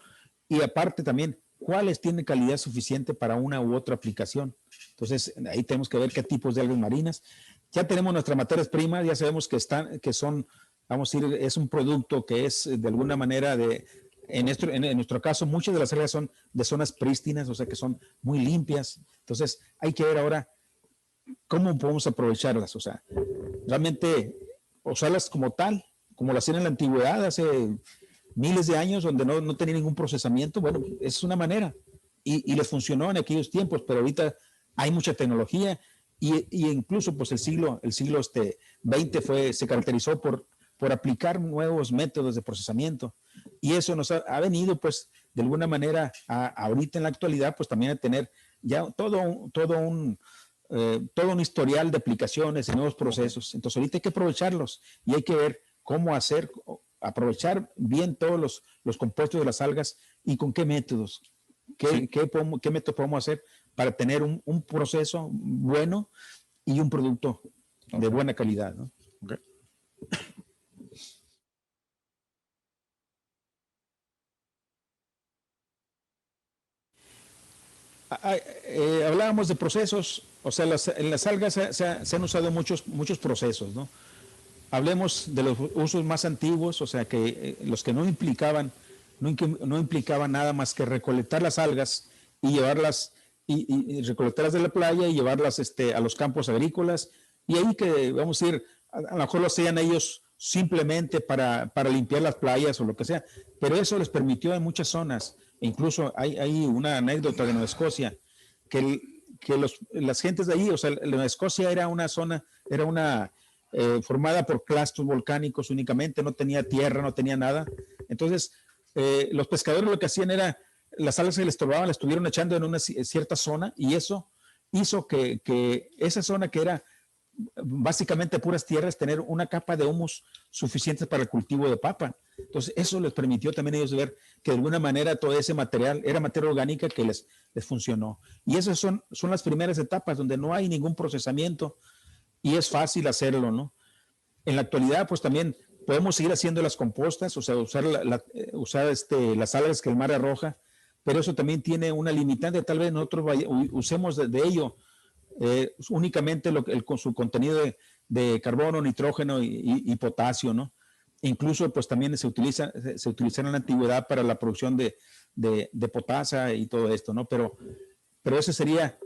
y aparte también cuáles tienen calidad suficiente para una u otra aplicación. Entonces, ahí tenemos que ver qué tipos de algas marinas. Ya tenemos nuestras materias primas, ya sabemos que son, vamos a decir, es un producto que es de alguna manera en nuestro caso, muchas de las algas son de zonas prístinas, o sea que son muy limpias. Entonces, hay que ver ahora cómo podemos aprovecharlas, o sea, realmente usarlas como tal, como lo hacían en la antigüedad, hace miles de años, donde no tenía ningún procesamiento. Bueno, es una manera y les funcionó en aquellos tiempos, pero ahorita hay mucha tecnología y incluso pues el siglo XX se caracterizó por aplicar nuevos métodos de procesamiento y eso nos ha venido pues de alguna manera ahorita en la actualidad pues también a tener ya todo un historial de aplicaciones y nuevos procesos. Entonces ahorita hay que aprovecharlos y hay que ver cómo aprovechar bien todos los compuestos de las algas y con qué métodos, qué métodos podemos hacer para tener un proceso bueno y un producto de buena calidad, ¿no? Okay. Hablábamos de procesos, o sea, en las algas se han usado muchos procesos, ¿no? Hablemos de los usos más antiguos, o sea, que los que no implicaban nada más que recolectar las algas y llevarlas, y recolectarlas de la playa y llevarlas a los campos agrícolas, y ahí que vamos a ir, a lo mejor lo hacían ellos simplemente para limpiar las playas o lo que sea, pero eso les permitió en muchas zonas, e incluso hay una anécdota de Nueva Escocia, que las gentes de allí, o sea, Nueva Escocia era una zona, formada por clastos volcánicos únicamente, no tenía tierra, no tenía nada. Entonces, los pescadores lo que hacían era, las algas que les estorbaban, las estuvieron echando en una cierta zona, y eso hizo que esa zona, que era básicamente puras tierras, tener una capa de humus suficiente para el cultivo de papa. Entonces, eso les permitió también a ellos ver que de alguna manera todo ese material era materia orgánica que les funcionó. Y esas son las primeras etapas donde no hay ningún procesamiento y es fácil hacerlo, ¿no? En la actualidad, pues también podemos seguir haciendo las compostas, o sea, usar las algas que el mar arroja, pero eso también tiene una limitante. Tal vez nosotros usemos de ello únicamente con su contenido de carbono, nitrógeno y potasio, ¿no? Incluso, pues también se utiliza en la antigüedad para la producción de potasa y todo esto, ¿no? Pero eso sería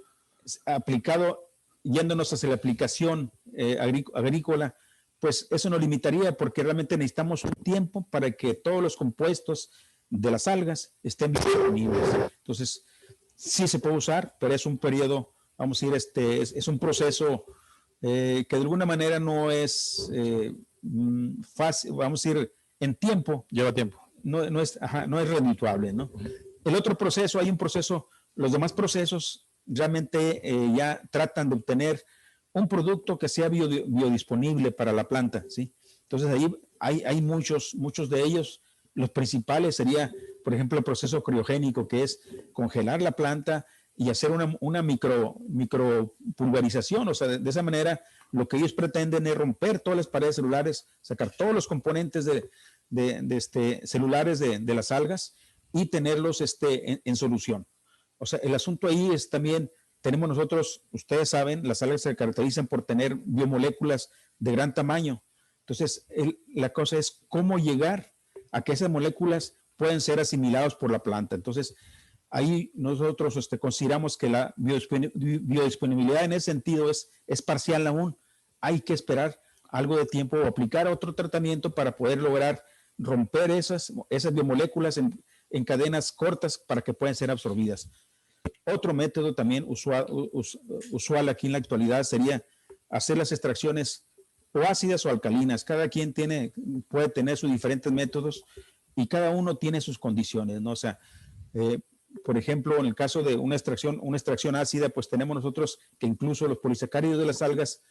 aplicado, yéndonos hacia la aplicación agrícola, pues eso nos limitaría, porque realmente necesitamos un tiempo para que todos los compuestos de las algas estén disponibles. Entonces, sí se puede usar, pero es un periodo, vamos a decir, es un proceso que de alguna manera no es fácil, vamos a decir, en tiempo. Lleva tiempo. No es redituable, ¿no? El otro proceso, los demás procesos realmente ya tratan de obtener un producto que sea biodisponible para la planta, ¿sí? Entonces ahí hay muchos de ellos. Los principales sería, por ejemplo, el proceso criogénico, que es congelar la planta y hacer una micropulverización. O sea, de esa manera lo que ellos pretenden es romper todas las paredes celulares, sacar todos los componentes celulares de las algas y tenerlos en solución. O sea, el asunto ahí es también, tenemos nosotros, ustedes saben, las algas se caracterizan por tener biomoléculas de gran tamaño. Entonces, la cosa es cómo llegar a que esas moléculas pueden ser asimiladas por la planta. Entonces, ahí nosotros consideramos que la biodisponibilidad en ese sentido es parcial aún. Hay que esperar algo de tiempo o aplicar otro tratamiento para poder lograr romper esas biomoléculas en cadenas cortas para que puedan ser absorbidas. Otro método también usual aquí en la actualidad sería hacer las extracciones o ácidas o alcalinas. Cada quien puede tener sus diferentes métodos y cada uno tiene sus condiciones, ¿no? O sea, por ejemplo, en el caso de una extracción ácida, pues tenemos nosotros que incluso los polisacáridos de las algas,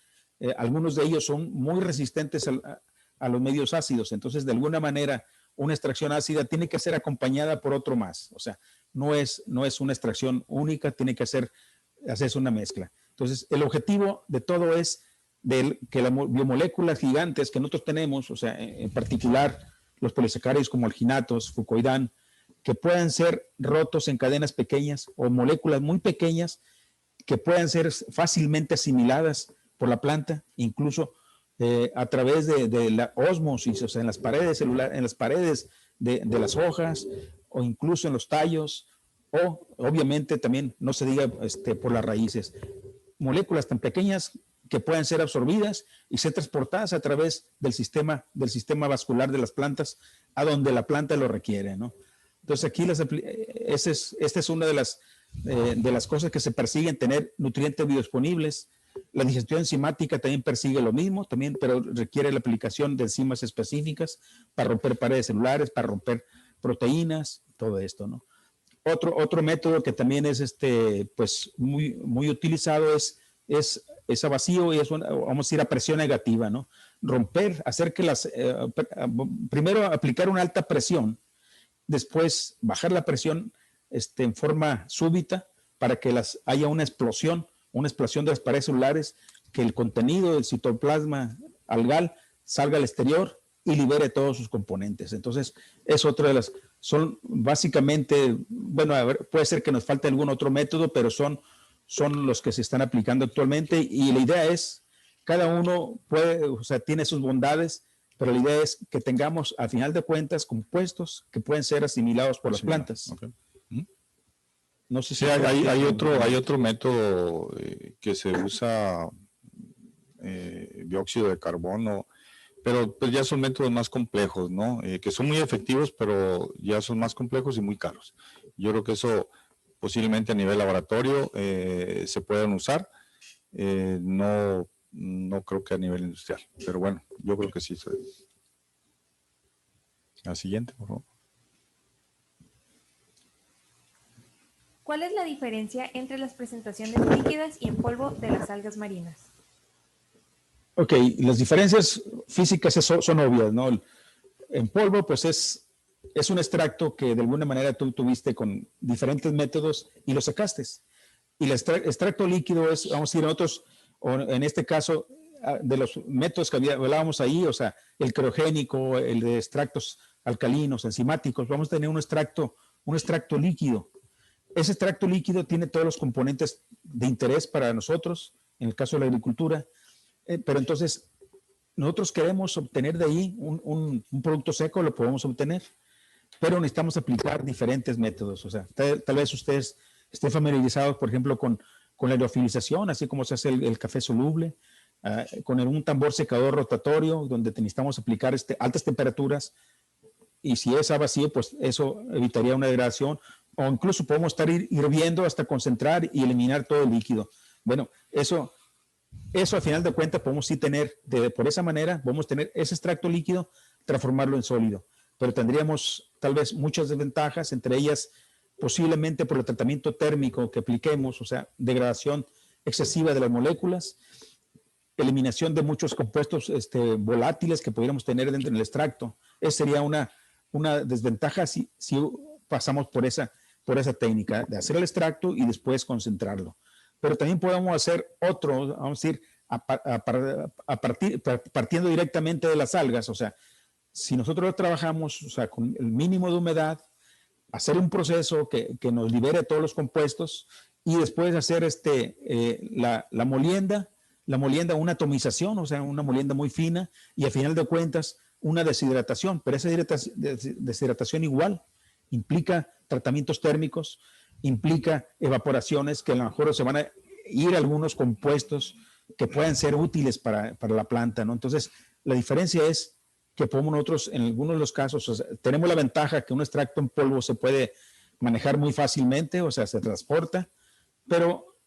algunos de ellos son muy resistentes a los medios ácidos. Entonces, de alguna manera, una extracción ácida tiene que ser acompañada por otro más. O sea, no es una extracción única, tiene que hacerse una mezcla. Entonces, el objetivo de todo es que las biomoléculas gigantes que nosotros tenemos, o sea, en particular los polisacáridos como alginatos, fucoidán, que puedan ser rotos en cadenas pequeñas o moléculas muy pequeñas que puedan ser fácilmente asimiladas por la planta, incluso a través de la ósmosis, o sea, en las paredes celulares, en las paredes de las hojas, o incluso en los tallos, o obviamente también, no se diga por las raíces. Moléculas tan pequeñas que pueden ser absorbidas y ser transportadas a través del sistema vascular de las plantas a donde la planta lo requiere, ¿no? Entonces aquí esta es una de las cosas que se persiguen, tener nutrientes biodisponibles. La digestión enzimática también persigue lo mismo, pero requiere la aplicación de enzimas específicas para romper paredes celulares, para romper proteínas, todo esto, ¿no? Otro método que también es pues muy utilizado es a vacío y vamos a ir a presión negativa, ¿no? Romper, hacer que primero aplicar una alta presión, después bajar la presión en forma súbita para que haya una explosión de las paredes celulares, que el contenido del citoplasma algal salga al exterior y libere todos sus componentes. Entonces, es otra de las, son básicamente, bueno, a ver, puede ser que nos falte algún otro método, pero son los que se están aplicando actualmente, y la idea es, cada uno tiene sus bondades, pero la idea es que tengamos, al final de cuentas, compuestos que pueden ser asimilados por las plantas. Okay. No sé si sí, hay otro método que se usa, dióxido de carbono, pero pues ya son métodos más complejos, ¿no? Que son muy efectivos, pero ya son más complejos y muy caros. Yo creo que eso posiblemente a nivel laboratorio se puedan usar, no creo que a nivel industrial, pero bueno, yo creo que sí. La siguiente, por favor. ¿Cuál es la diferencia entre las presentaciones líquidas y en polvo de las algas marinas? Ok, las diferencias físicas son obvias, ¿no? En polvo, pues es un extracto que de alguna manera tú tuviste con diferentes métodos y lo sacaste. Y el extracto líquido es, vamos a ir a otros, o en este caso, de los métodos que hablábamos ahí, o sea, el criogénico, el de extractos alcalinos, enzimáticos, vamos a tener un extracto líquido. Ese extracto líquido tiene todos los componentes de interés para nosotros, en el caso de la agricultura, pero entonces nosotros queremos obtener de ahí un producto seco, lo podemos obtener, pero necesitamos aplicar diferentes métodos. O sea, tal vez ustedes estén familiarizados, por ejemplo, con la aerofilización, así como se hace el café soluble, con un tambor secador rotatorio, donde necesitamos aplicar altas temperaturas, y si es a vacío, pues eso evitaría una degradación, o incluso podemos estar hirviendo hasta concentrar y eliminar todo el líquido. Bueno, eso a final de cuentas podemos sí tener, por esa manera, podemos tener ese extracto líquido, transformarlo en sólido, pero tendríamos tal vez muchas desventajas, entre ellas posiblemente por el tratamiento térmico que apliquemos, o sea, degradación excesiva de las moléculas, eliminación de muchos compuestos volátiles que pudiéramos tener dentro del extracto. Esa sería una desventaja si pasamos por esa técnica de hacer el extracto y después concentrarlo. Pero también podemos hacer otro, vamos a decir, partiendo directamente de las algas. O sea, si nosotros trabajamos, o sea, con el mínimo de humedad, hacer un proceso que nos libere todos los compuestos y después hacer la molienda, una atomización, o sea, una molienda muy fina, y al final de cuentas una deshidratación, pero esa deshidratación igual implica tratamientos térmicos, implica evaporaciones, que a lo mejor se van a ir algunos compuestos que pueden ser útiles para la planta, ¿no? Entonces, la diferencia es que podemos nosotros, en algunos de los casos, o sea, tenemos la ventaja que un extracto en polvo se puede manejar muy fácilmente, o sea, se transporta, pero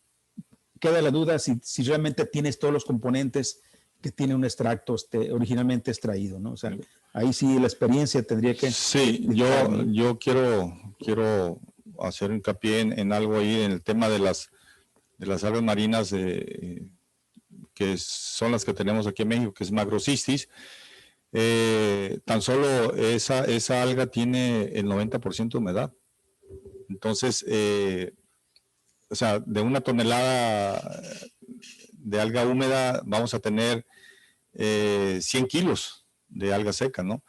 queda la duda si realmente tienes todos los componentes que tiene un extracto originalmente extraído, ¿no? O sea, ahí sí la experiencia tendría que... Sí, yo quiero hacer hincapié en algo ahí, en el tema de las algas marinas, que son las que tenemos aquí en México, que es Macrocystis. Tan solo esa alga tiene el 90% de humedad. Entonces, o sea, de una tonelada de alga húmeda vamos a tener 100 kilos de alga seca, ¿no?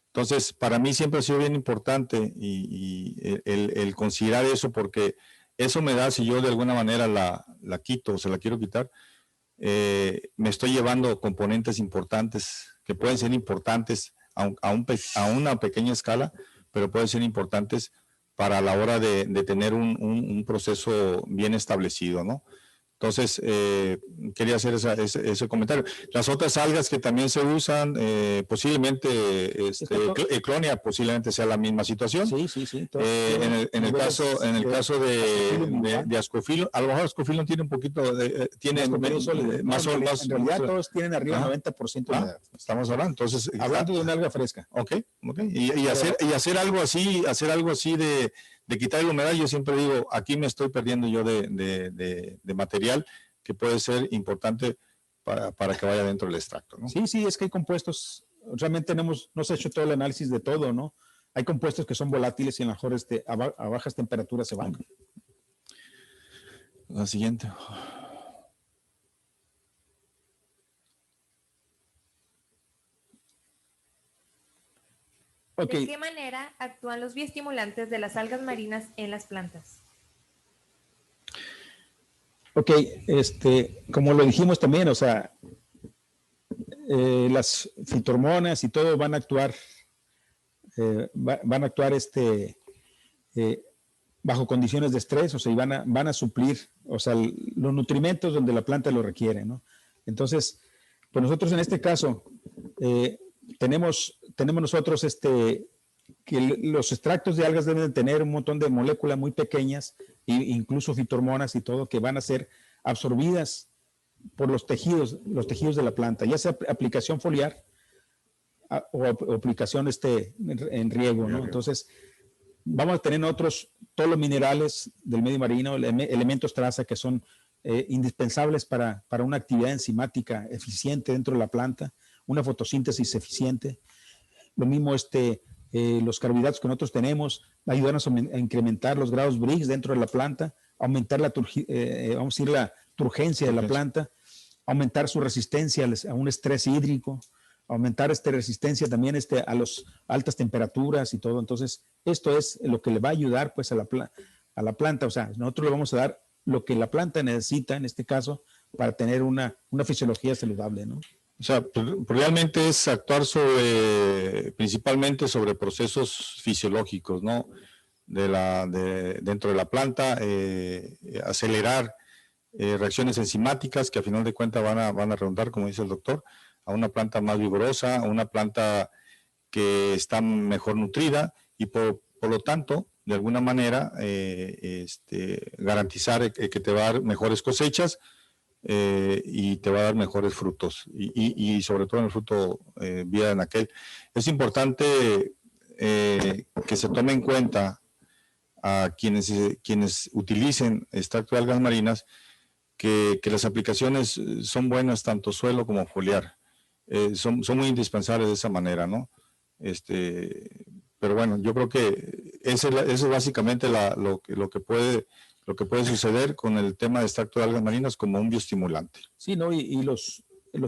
Entonces, para mí siempre ha sido bien importante y el considerar eso, porque esa humedad, si yo de alguna manera la quito o se la quiero quitar, me estoy llevando componentes importantes que pueden ser importantes a una pequeña escala, pero pueden ser importantes para la hora de tener un proceso bien establecido, ¿no? Entonces, quería hacer ese comentario. Las otras algas que también se usan, posiblemente, Eclonia posiblemente sea la misma situación. Sí. En el caso de Ascophyllum, a lo mejor Ascophyllum tiene un poquito, tiene más o menos. En realidad todos tienen arriba del 90% de humedad. Estamos hablando, entonces. Hablando de una alga fresca. Ok. Y hacer algo así de quitar la humedad, yo siempre digo, aquí me estoy perdiendo yo de material que puede ser importante para que vaya dentro del extracto, ¿no? Sí, sí, es que hay compuestos, realmente no se ha hecho todo el análisis de todo, ¿no? Hay compuestos que son volátiles y a lo mejor a bajas temperaturas se van. La siguiente. Okay. ¿De qué manera actúan los bioestimulantes de las algas marinas en las plantas? Ok, como lo dijimos también, o sea, las fitohormonas y todo van a actuar, bajo condiciones de estrés, o sea, y van a suplir, o sea, los nutrimentos donde la planta lo requiere, ¿no? Entonces, pues nosotros en este caso tenemos nosotros que los extractos de algas deben de tener un montón de moléculas muy pequeñas, e incluso fitohormonas y todo, que van a ser absorbidas por los tejidos de la planta, ya sea aplicación foliar o aplicación en riego, ¿no? Entonces, vamos a tener nosotros todos los minerales del medio marino, elementos traza que son indispensables para una actividad enzimática eficiente dentro de la planta, una fotosíntesis eficiente. Lo mismo los carbohidratos que nosotros tenemos ayudarnos a incrementar los grados Brix dentro de la planta, aumentar la turgencia de la planta, aumentar su resistencia a un estrés hídrico, aumentar resistencia también a las altas temperaturas y todo. Entonces, esto es lo que le va a ayudar pues a la planta. O sea, nosotros le vamos a dar lo que la planta necesita, en este caso, para tener una fisiología saludable, ¿no? O sea, realmente es actuar principalmente sobre procesos fisiológicos, ¿no? Dentro de la planta, acelerar reacciones enzimáticas que a final de cuentas van a redundar, como dice el doctor, a una planta más vigorosa, a una planta que está mejor nutrida y por lo tanto, de alguna manera, garantizar que te va a dar mejores cosechas y te va a dar mejores frutos y sobre todo en el fruto vida en aquel. Es importante que se tome en cuenta a quienes utilicen extracto de algas marinas que las aplicaciones son buenas tanto suelo como foliar. Son muy indispensables de esa manera, ¿no? Pero bueno, yo creo que eso es básicamente lo que puede suceder con el tema de extracto de algas marinas como un bioestimulante. Sí, ¿no? Y los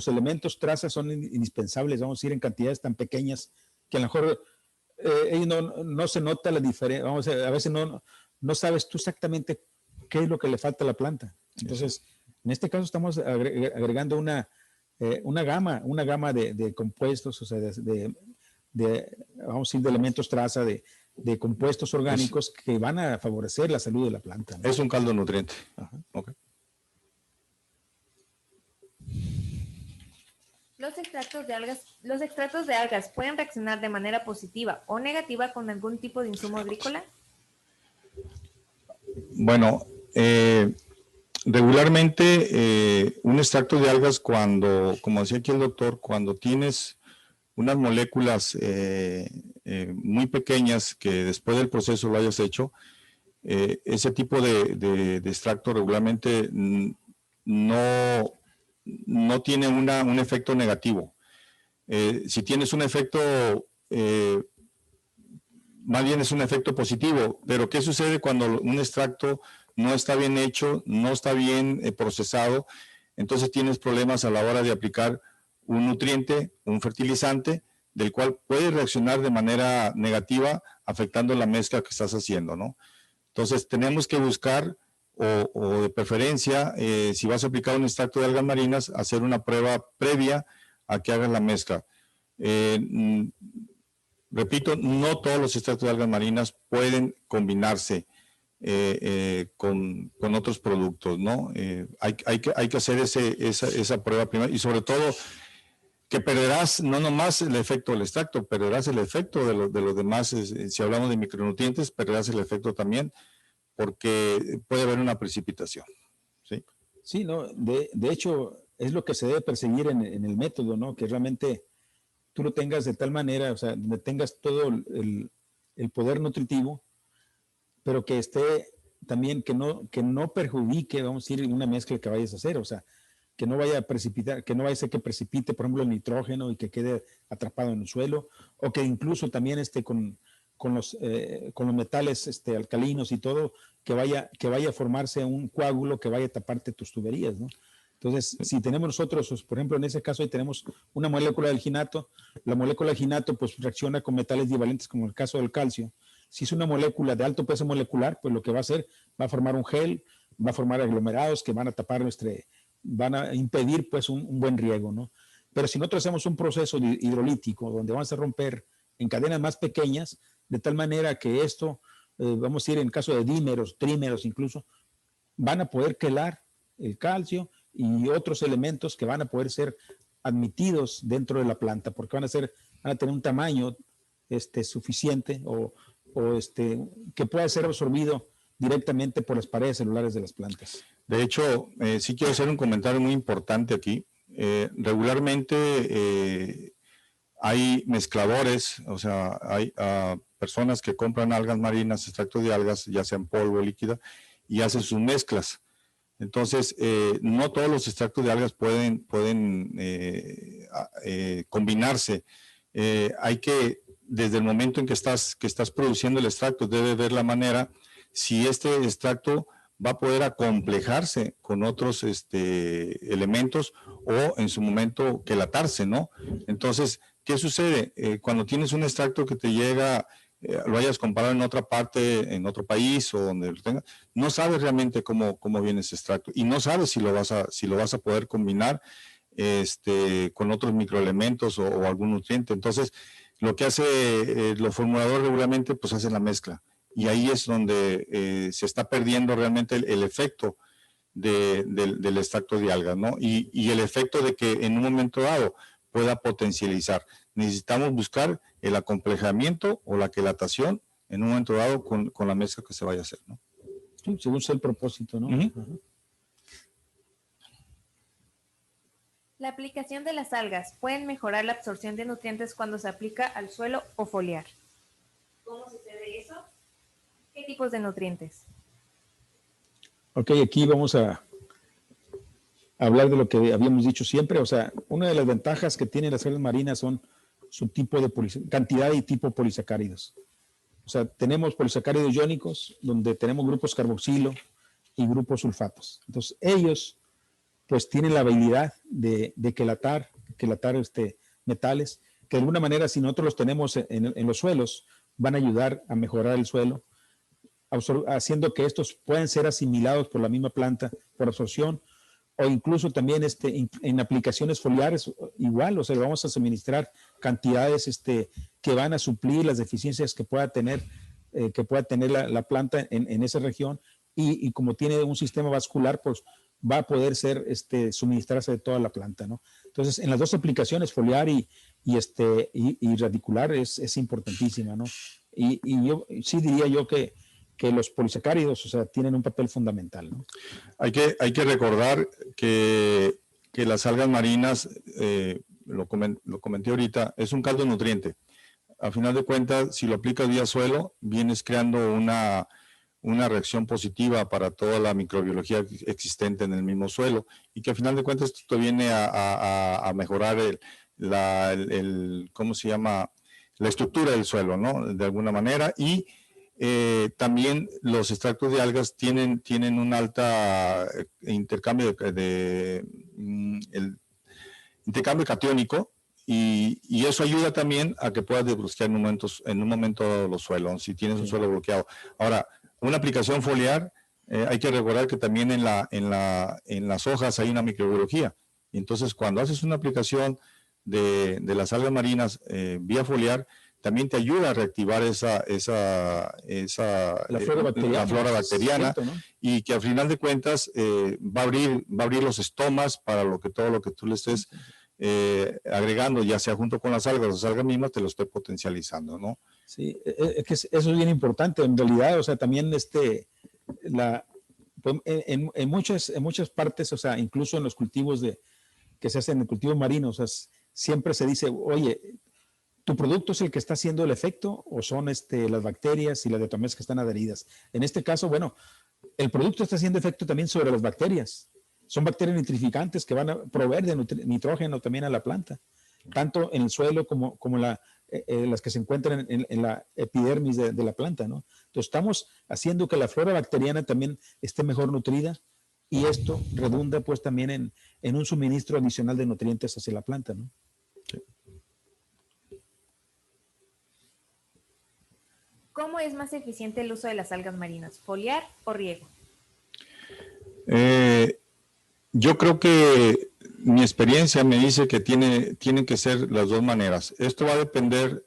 elementos traza son indispensables, vamos a decir, en cantidades tan pequeñas que a lo mejor no se nota la diferencia, vamos a veces no sabes tú exactamente qué es lo que le falta a la planta. Entonces, en este caso estamos agregando una gama de compuestos, o sea, vamos a decir, de elementos traza, de compuestos orgánicos que van a favorecer la salud de la planta, ¿no? Es un caldo nutriente. Ajá. Okay. Los extractos de algas pueden reaccionar de manera positiva o negativa con algún tipo de insumo agrícola. Bueno, regularmente un extracto de algas como decía aquí el doctor, cuando tienes unas moléculas muy pequeñas que después del proceso lo hayas hecho, ese tipo de extracto regularmente no tiene un efecto negativo. Si tienes un efecto, más bien es un efecto positivo, pero ¿qué sucede cuando un extracto no está bien hecho, no está bien procesado? Entonces tienes problemas a la hora de aplicar un nutriente, un fertilizante, del cual puede reaccionar de manera negativa afectando la mezcla que estás haciendo, ¿no? Entonces tenemos que buscar o de preferencia, si vas a aplicar un extracto de algas marinas, hacer una prueba previa a que hagas la mezcla. Repito, no todos los extractos de algas marinas pueden combinarse con otros productos, ¿no? Hay que hacer esa prueba primero y sobre todo que perderás no nomás el efecto del extracto, perderás el efecto de los demás, si hablamos de micronutrientes, perderás el efecto también, porque puede haber una precipitación. Sí, sí, no, de hecho es lo que se debe perseguir en el método, ¿no? Que realmente tú lo tengas de tal manera, o sea, donde tengas todo el poder nutritivo pero que esté también, que no perjudique, vamos a decir, una mezcla que vayas a hacer, o sea, que no vaya a precipitar, que no vaya a ser que precipite, por ejemplo, el nitrógeno y que quede atrapado en el suelo, o que incluso también con los metales alcalinos y todo, que vaya a formarse un coágulo que vaya a taparte tus tuberías, ¿no? Entonces, si tenemos nosotros, pues, por ejemplo, en ese caso ahí tenemos una molécula del ginato, la molécula del ginato pues reacciona con metales divalentes como el caso del calcio. Si es una molécula de alto peso molecular, pues lo que va a hacer, va a formar un gel, va a formar aglomerados que van a tapar van a impedir pues un buen riego, ¿no? Pero si nosotros hacemos un proceso hidrolítico donde vamos a romper en cadenas más pequeñas, de tal manera que esto, vamos a ir en caso de dímeros, trímeros incluso, van a poder quelar el calcio y otros elementos que van a poder ser admitidos dentro de la planta, porque van a tener un tamaño suficiente o que pueda ser absorbido directamente por las paredes celulares de las plantas. De hecho, sí quiero hacer un comentario muy importante aquí. Regularmente hay mezcladores, o sea, hay personas que compran algas marinas, extractos de algas, ya sea en polvo o líquida, y hacen sus mezclas. Entonces, no todos los extractos de algas pueden combinarse. Hay que, desde el momento en que estás produciendo el extracto, debe ver la manera si este extracto va a poder acomplejarse con otros elementos o en su momento quelatarse, ¿no? Entonces, ¿qué sucede? Cuando tienes un extracto que te llega, lo hayas comprado en otra parte, en otro país o donde lo tengas, no sabes realmente cómo viene ese extracto y no sabes si lo vas a poder combinar con otros microelementos o algún nutriente. Entonces, lo que hace los formuladores regularmente, pues hacen la mezcla. Y ahí es donde se está perdiendo realmente el efecto del extracto de algas, ¿no? Y el efecto de que en un momento dado pueda potencializar. Necesitamos buscar el acomplejamiento o la quelatación en un momento dado con la mezcla que se vaya a hacer, ¿no? Sí, según sea el propósito, ¿no? Uh-huh. La aplicación de las algas pueden mejorar la absorción de nutrientes cuando se aplica al suelo o foliar. ¿Cómo sucede eso? ¿Qué tipos de nutrientes? Ok, aquí vamos a hablar de lo que habíamos dicho siempre. O sea, una de las ventajas que tienen las algas marinas son su tipo de cantidad y tipo polisacáridos. O sea, tenemos polisacáridos iónicos, donde tenemos grupos carboxilo y grupos sulfatos. Entonces, ellos pues tienen la habilidad de quelatar metales, que de alguna manera, si nosotros los tenemos en los suelos, van a ayudar a mejorar el suelo, haciendo que estos puedan ser asimilados por la misma planta por absorción, o incluso también en aplicaciones foliares igual, o sea, vamos a suministrar cantidades que van a suplir las deficiencias que pueda tener la planta en esa región, y como tiene un sistema vascular, pues va a poder ser suministrarse de toda la planta, ¿no? Entonces, en las dos aplicaciones, foliar y radicular, es importantísima, ¿no? Y yo sí diría yo que los polisacáridos, o sea, tienen un papel fundamental, ¿no? Hay que recordar que las algas marinas, lo comenté ahorita, es un caldo nutriente. A final de cuentas, si lo aplicas vía suelo, vienes creando una reacción positiva para toda la microbiología existente en el mismo suelo, y que a final de cuentas esto viene a mejorar ¿cómo se llama? La estructura del suelo, ¿no? De alguna manera. Y también los extractos de algas tienen un alta intercambio intercambio catiónico, y eso ayuda también a que puedas desbloquear en un momento los suelos, si tienes un suelo bloqueado. Ahora, una aplicación foliar, hay que recordar que también en las hojas hay una microbiología. Y entonces, cuando haces una aplicación de las algas marinas vía foliar, también te ayuda a reactivar la flora bacteriana, ¿no? Y que al final de cuentas va a abrir los estomas para todo lo que tú le estés agregando, ya sea junto con las algas mismas, te lo esté potencializando, ¿no? Sí, es que eso es bien importante. En realidad, o sea, también en muchas partes, o sea, incluso en los cultivos que se hacen en el cultivo marino, o sea, siempre se dice, oye, ¿Tu producto es el que está haciendo el efecto o son las bacterias y las diatomeas que están adheridas? En este caso, bueno, el producto está haciendo efecto también sobre las bacterias. Son bacterias nitrificantes que van a proveer de nitrógeno también a la planta, tanto en el suelo como las que se encuentran en la epidermis de la planta, ¿no? Entonces estamos haciendo que la flora bacteriana también esté mejor nutrida y esto redunda pues también en un suministro adicional de nutrientes hacia la planta, ¿no? Sí. ¿Cómo es más eficiente el uso de las algas marinas? ¿Foliar o riego? Yo creo que mi experiencia me dice que tienen que ser las dos maneras. Esto va a depender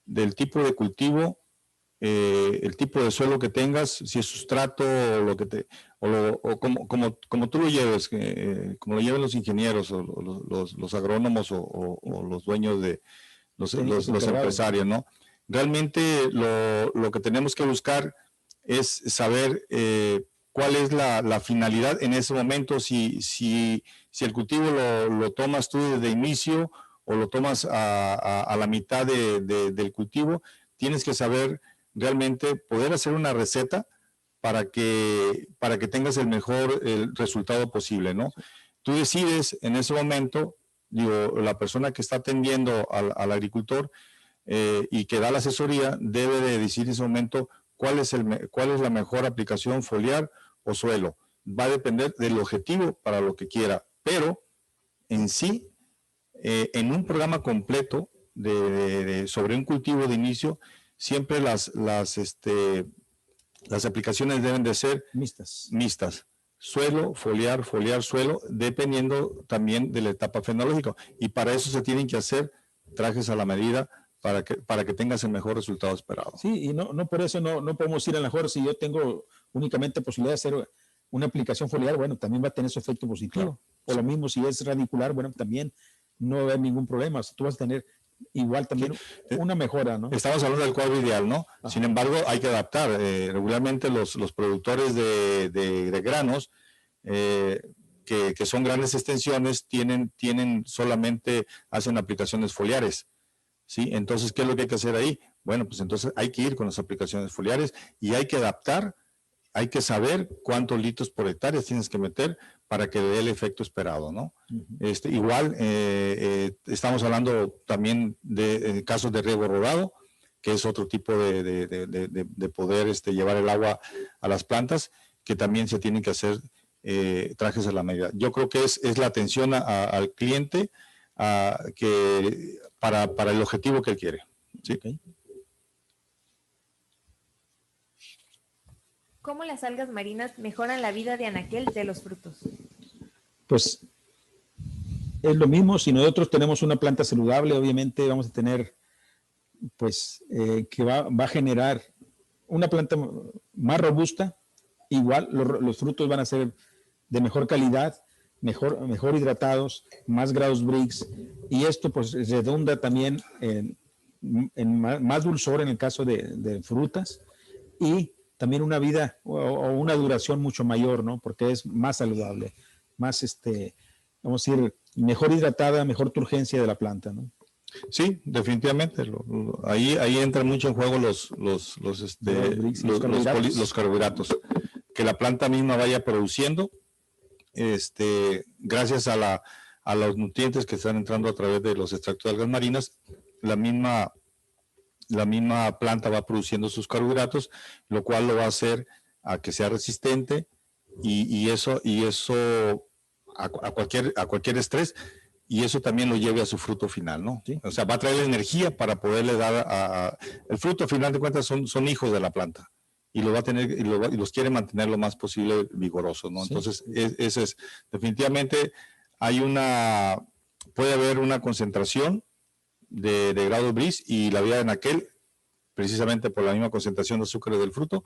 del tipo de cultivo, el tipo de suelo que tengas, si es sustrato o lo que como tú lo lleves, como lo lleven los ingenieros o los agrónomos o los dueños de los empresarios, ¿no? Realmente lo que tenemos que buscar es saber cuál es la finalidad en ese momento, si el cultivo lo tomas tú desde inicio o lo tomas a la mitad del cultivo, tienes que saber realmente poder hacer una receta para que tengas el mejor resultado posible, ¿no? Tú decides en ese momento, digo, la persona que está atendiendo al agricultor y que da la asesoría debe de decir en ese momento cuál es la mejor aplicación, foliar o suelo. Va a depender del objetivo para lo que quiera, pero en sí, en un programa completo sobre un cultivo de inicio, siempre las aplicaciones deben de ser mixtas. Suelo, foliar, suelo, dependiendo también de la etapa fenológica. Y para eso se tienen que hacer trajes a la medida para que tengas el mejor resultado esperado. Sí, y no por eso no podemos ir a lo mejor si yo tengo únicamente posibilidad de hacer una aplicación foliar, bueno, también va a tener su efecto positivo. Claro. O lo mismo si es radicular, bueno, también no va a haber ningún problema. Tú vas a tener igual también una mejora, ¿no? Estamos hablando del cuadro ideal, ¿no? Ajá. Sin embargo, hay que adaptar. Regularmente los productores de granos, que son grandes extensiones, hacen aplicaciones foliares, ¿sí? Entonces, ¿qué es lo que hay que hacer ahí? Bueno, pues entonces hay que ir con las aplicaciones foliares y hay que adaptar, hay que saber cuántos litros por hectárea tienes que meter para que dé el efecto esperado, ¿no? Uh-huh. Igual, estamos hablando también de casos de riego rodado, que es otro tipo de poder llevar el agua a las plantas, que también se tienen que hacer trajes a la medida. Yo creo que es la atención al cliente para el objetivo que él quiere. ¿Sí? Okay. ¿Cómo las algas marinas mejoran la vida de anaquel de los frutos? Pues es lo mismo. Si nosotros tenemos una planta saludable, obviamente vamos a tener, pues, que va a generar una planta más robusta. Igual los frutos van a ser de mejor calidad, mejor hidratados, más grados Brix, y esto pues redunda también en más dulzor en el caso de frutas y también una vida o una duración mucho mayor, ¿no? Porque es más saludable, más, vamos a decir, mejor hidratada, mejor turgencia de la planta, ¿no? Sí, definitivamente. Ahí entran mucho en juego los carbohidratos. Que la planta misma vaya produciendo, gracias a los nutrientes que están entrando a través de los extractos de algas marinas, la misma planta va produciendo sus carbohidratos, lo cual lo va a hacer a que sea resistente y eso a cualquier estrés, y eso también lo lleve a su fruto final, ¿no? ¿Sí? O sea, va a traer energía para poderle dar el fruto, al final de cuentas, son hijos de la planta. Y lo va a tener y los quiere mantener lo más posible vigorosos, ¿no? Sí. Entonces, eso es definitivamente puede haber una concentración de grado Brix, y la vida de anaquel, precisamente por la misma concentración de azúcar del fruto,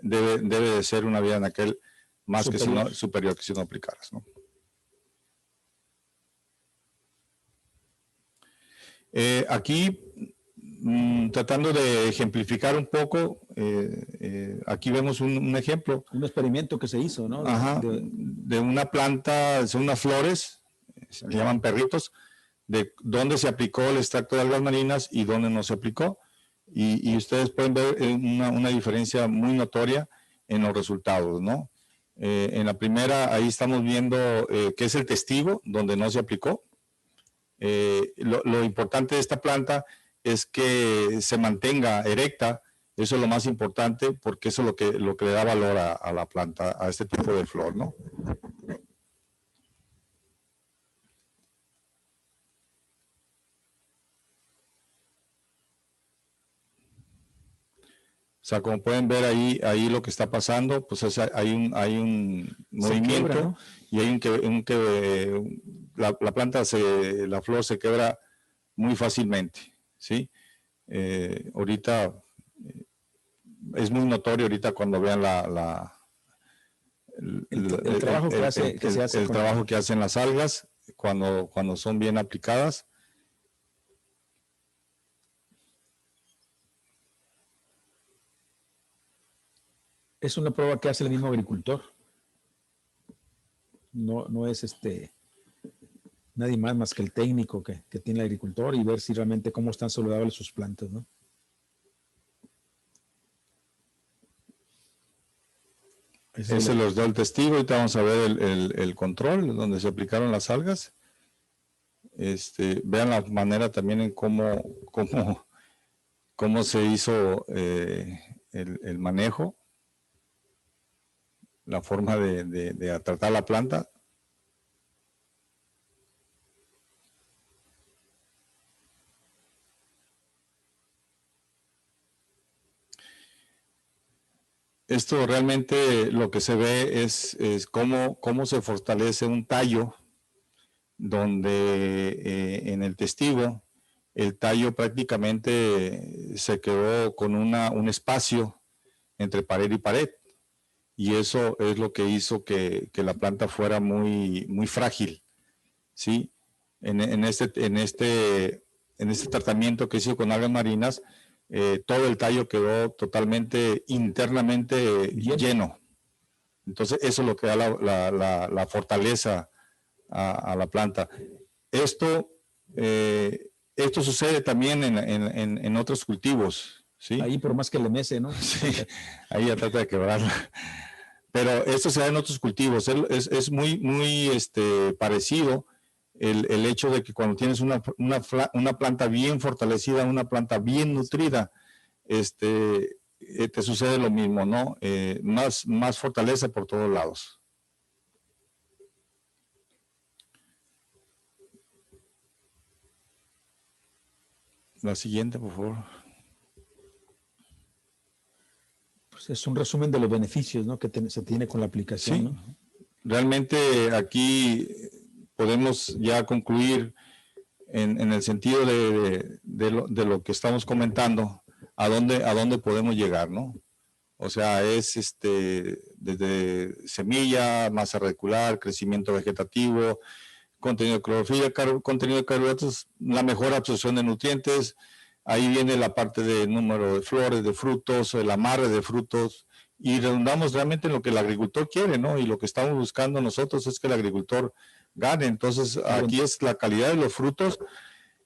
debe de ser una vida de anaquel más superior que si no aplicaras, ¿no? Aquí, tratando de ejemplificar un poco, aquí vemos un ejemplo. Un experimento que se hizo, ¿no? De una planta, son unas flores, se llaman perritos, de dónde se aplicó el extracto de algas marinas y dónde no se aplicó. Y ustedes pueden ver una diferencia muy notoria en los resultados, ¿no? En la primera, ahí estamos viendo qué es el testigo, donde no se aplicó. Lo importante de esta planta es que se mantenga erecta. Eso es lo más importante, porque eso es lo que le da valor a la planta, a este tipo de flor, ¿no? O sea, como pueden ver ahí lo que está pasando, pues hay un movimiento, quiebra, ¿no? Y hay la planta, la flor se quebra muy fácilmente, ¿sí? Ahorita es muy notorio ahorita cuando vean el trabajo que hacen las algas cuando son bien aplicadas. Es una prueba que hace el mismo agricultor. No es nadie más que el técnico que tiene el agricultor, y ver si realmente cómo están saludables sus plantas, ¿no? Ese los da el testigo. Ahorita vamos a ver el control donde se aplicaron las algas. Vean la manera también en cómo se hizo el manejo, la forma de tratar la planta. Esto realmente lo que se ve es cómo se fortalece un tallo, donde en el testigo el tallo prácticamente se quedó con un espacio entre pared y pared. Y eso es lo que hizo que la planta fuera muy, muy frágil, ¿sí? En este tratamiento que hizo con algas marinas, todo el tallo quedó totalmente internamente lleno. Entonces eso es lo que da la fortaleza a la planta. Esto sucede también en otros cultivos, ¿sí? Ahí por más que le mece, ¿no? Sí, ahí ya trata de quebrarla. Pero esto se da en otros cultivos. Es muy, muy parecido el hecho de que cuando tienes una planta bien fortalecida, una planta bien nutrida, te sucede lo mismo, ¿no? Más fortaleza por todos lados. La siguiente, por favor. Pues es un resumen de los beneficios, ¿no?, que se tiene con la aplicación, Sí, ¿no? Realmente aquí podemos ya concluir en el sentido de lo que estamos comentando, a dónde podemos llegar, ¿no? O sea, es desde semilla, masa radicular, crecimiento vegetativo, contenido de clorofila, contenido de carbohidratos, la mejor absorción de nutrientes. Ahí viene la parte de número de flores, de frutos, el amarre de frutos, y redundamos realmente en lo que el agricultor quiere, ¿no? Y lo que estamos buscando nosotros es que el agricultor gane. Entonces, aquí es la calidad de los frutos.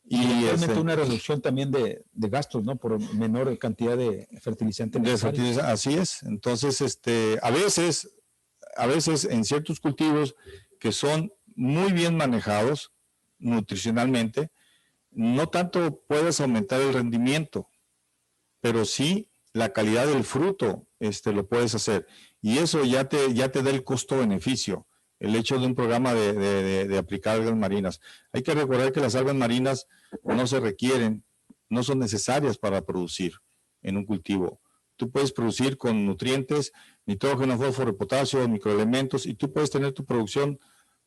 Y realmente una reducción también de gastos, ¿no? Por menor cantidad de fertilizante necesario. Así es. Entonces, a veces en ciertos cultivos que son muy bien manejados nutricionalmente, no tanto puedes aumentar el rendimiento, pero sí la calidad del fruto lo puedes hacer. Y eso ya te da el costo-beneficio, el hecho de un programa de aplicar algas marinas. Hay que recordar que las algas marinas no se requieren, no son necesarias para producir en un cultivo. Tú puedes producir con nutrientes, nitrógeno, fósforo, potasio, microelementos, y tú puedes tener tu producción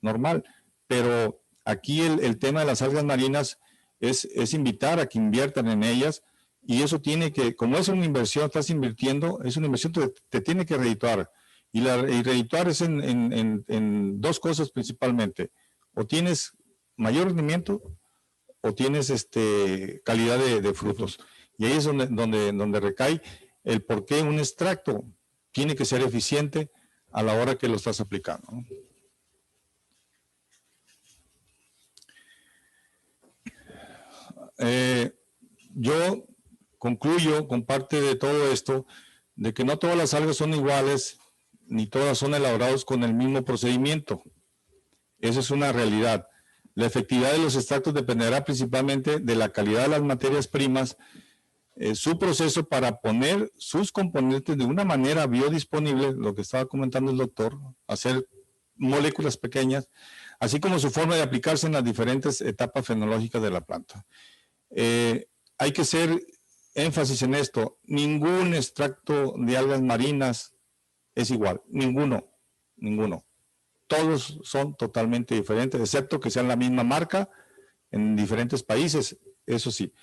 normal. Pero aquí el tema de las algas marinas es invitar a que inviertan en ellas, y eso tiene que, como es una inversión, estás invirtiendo, es una inversión, te tiene que redituar. Y redituar es en dos cosas principalmente: o tienes mayor rendimiento o tienes calidad de frutos. Y ahí es donde recae el por qué un extracto tiene que ser eficiente a la hora que lo estás aplicando, ¿no? yo concluyo con parte de todo esto de que no todas las algas son iguales, ni todas son elaboradas con el mismo procedimiento. Eso es una realidad. La efectividad de los extractos dependerá principalmente de la calidad de las materias primas, su proceso para poner sus componentes de una manera biodisponible, lo que estaba comentando el doctor, hacer moléculas pequeñas, así como su forma de aplicarse en las diferentes etapas fenológicas de la planta. Hay que hacer énfasis en esto: ningún extracto de algas marinas es igual, ninguno. Todos son totalmente diferentes, excepto que sean la misma marca en diferentes países, eso sí,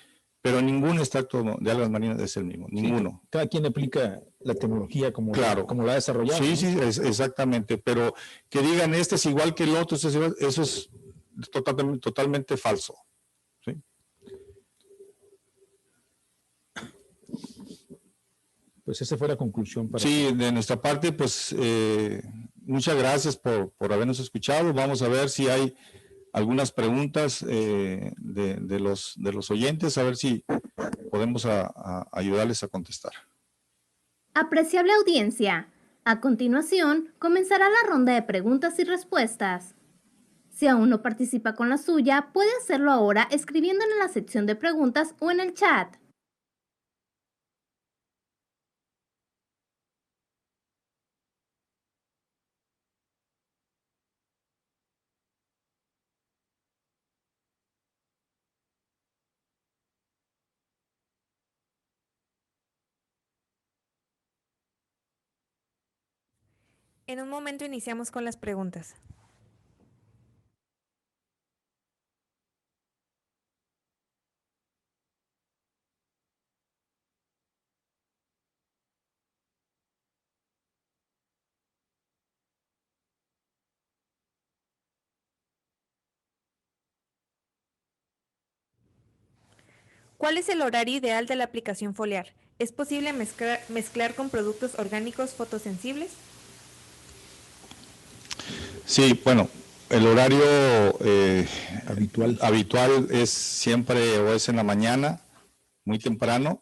pero ningún extracto de algas marinas es el mismo, ninguno. Sí, cada quien aplica la tecnología como la ha desarrollado. Sí, ¿no? sí, exactamente, pero que digan este es igual que el otro, eso es totalmente falso. ¿Sí? Pues esa fue la conclusión. Sí, de nuestra parte, pues muchas gracias por habernos escuchado. Vamos a ver si hay algunas preguntas de los oyentes, a ver si podemos ayudarles a contestar. Apreciable audiencia, a continuación comenzará la ronda de preguntas y respuestas. Si aún no participa con la suya, puede hacerlo ahora escribiendo en la sección de preguntas o en el chat. En un momento iniciamos con las preguntas. ¿Cuál es el horario ideal de la aplicación foliar? ¿Es posible mezclar con productos orgánicos fotosensibles? Sí, bueno, el horario habitual es siempre o es en la mañana, muy temprano,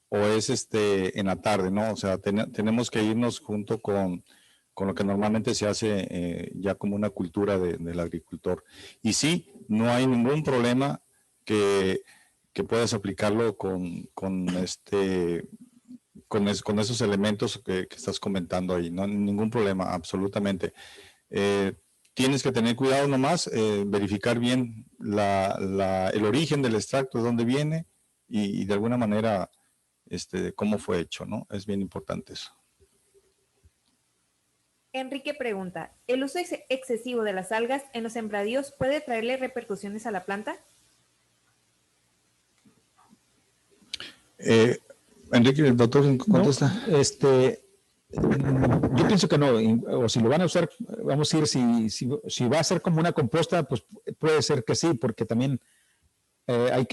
o es en la tarde, ¿no? O sea, tenemos que irnos junto con lo que normalmente se hace ya como una cultura del agricultor. Y sí, no hay ningún problema que puedas aplicarlo con esos elementos que estás comentando ahí, no ningún problema, absolutamente. Tienes que tener cuidado nomás, verificar bien el origen del extracto, de dónde viene y de alguna manera cómo fue hecho, ¿no? Es bien importante eso. Enrique pregunta, ¿el uso excesivo de las algas en los sembradíos puede traerle repercusiones a la planta? Enrique, el doctor contesta. No, yo pienso que no, o si lo van a usar, vamos a ir, si va a ser como una composta, pues puede ser que sí, porque también va a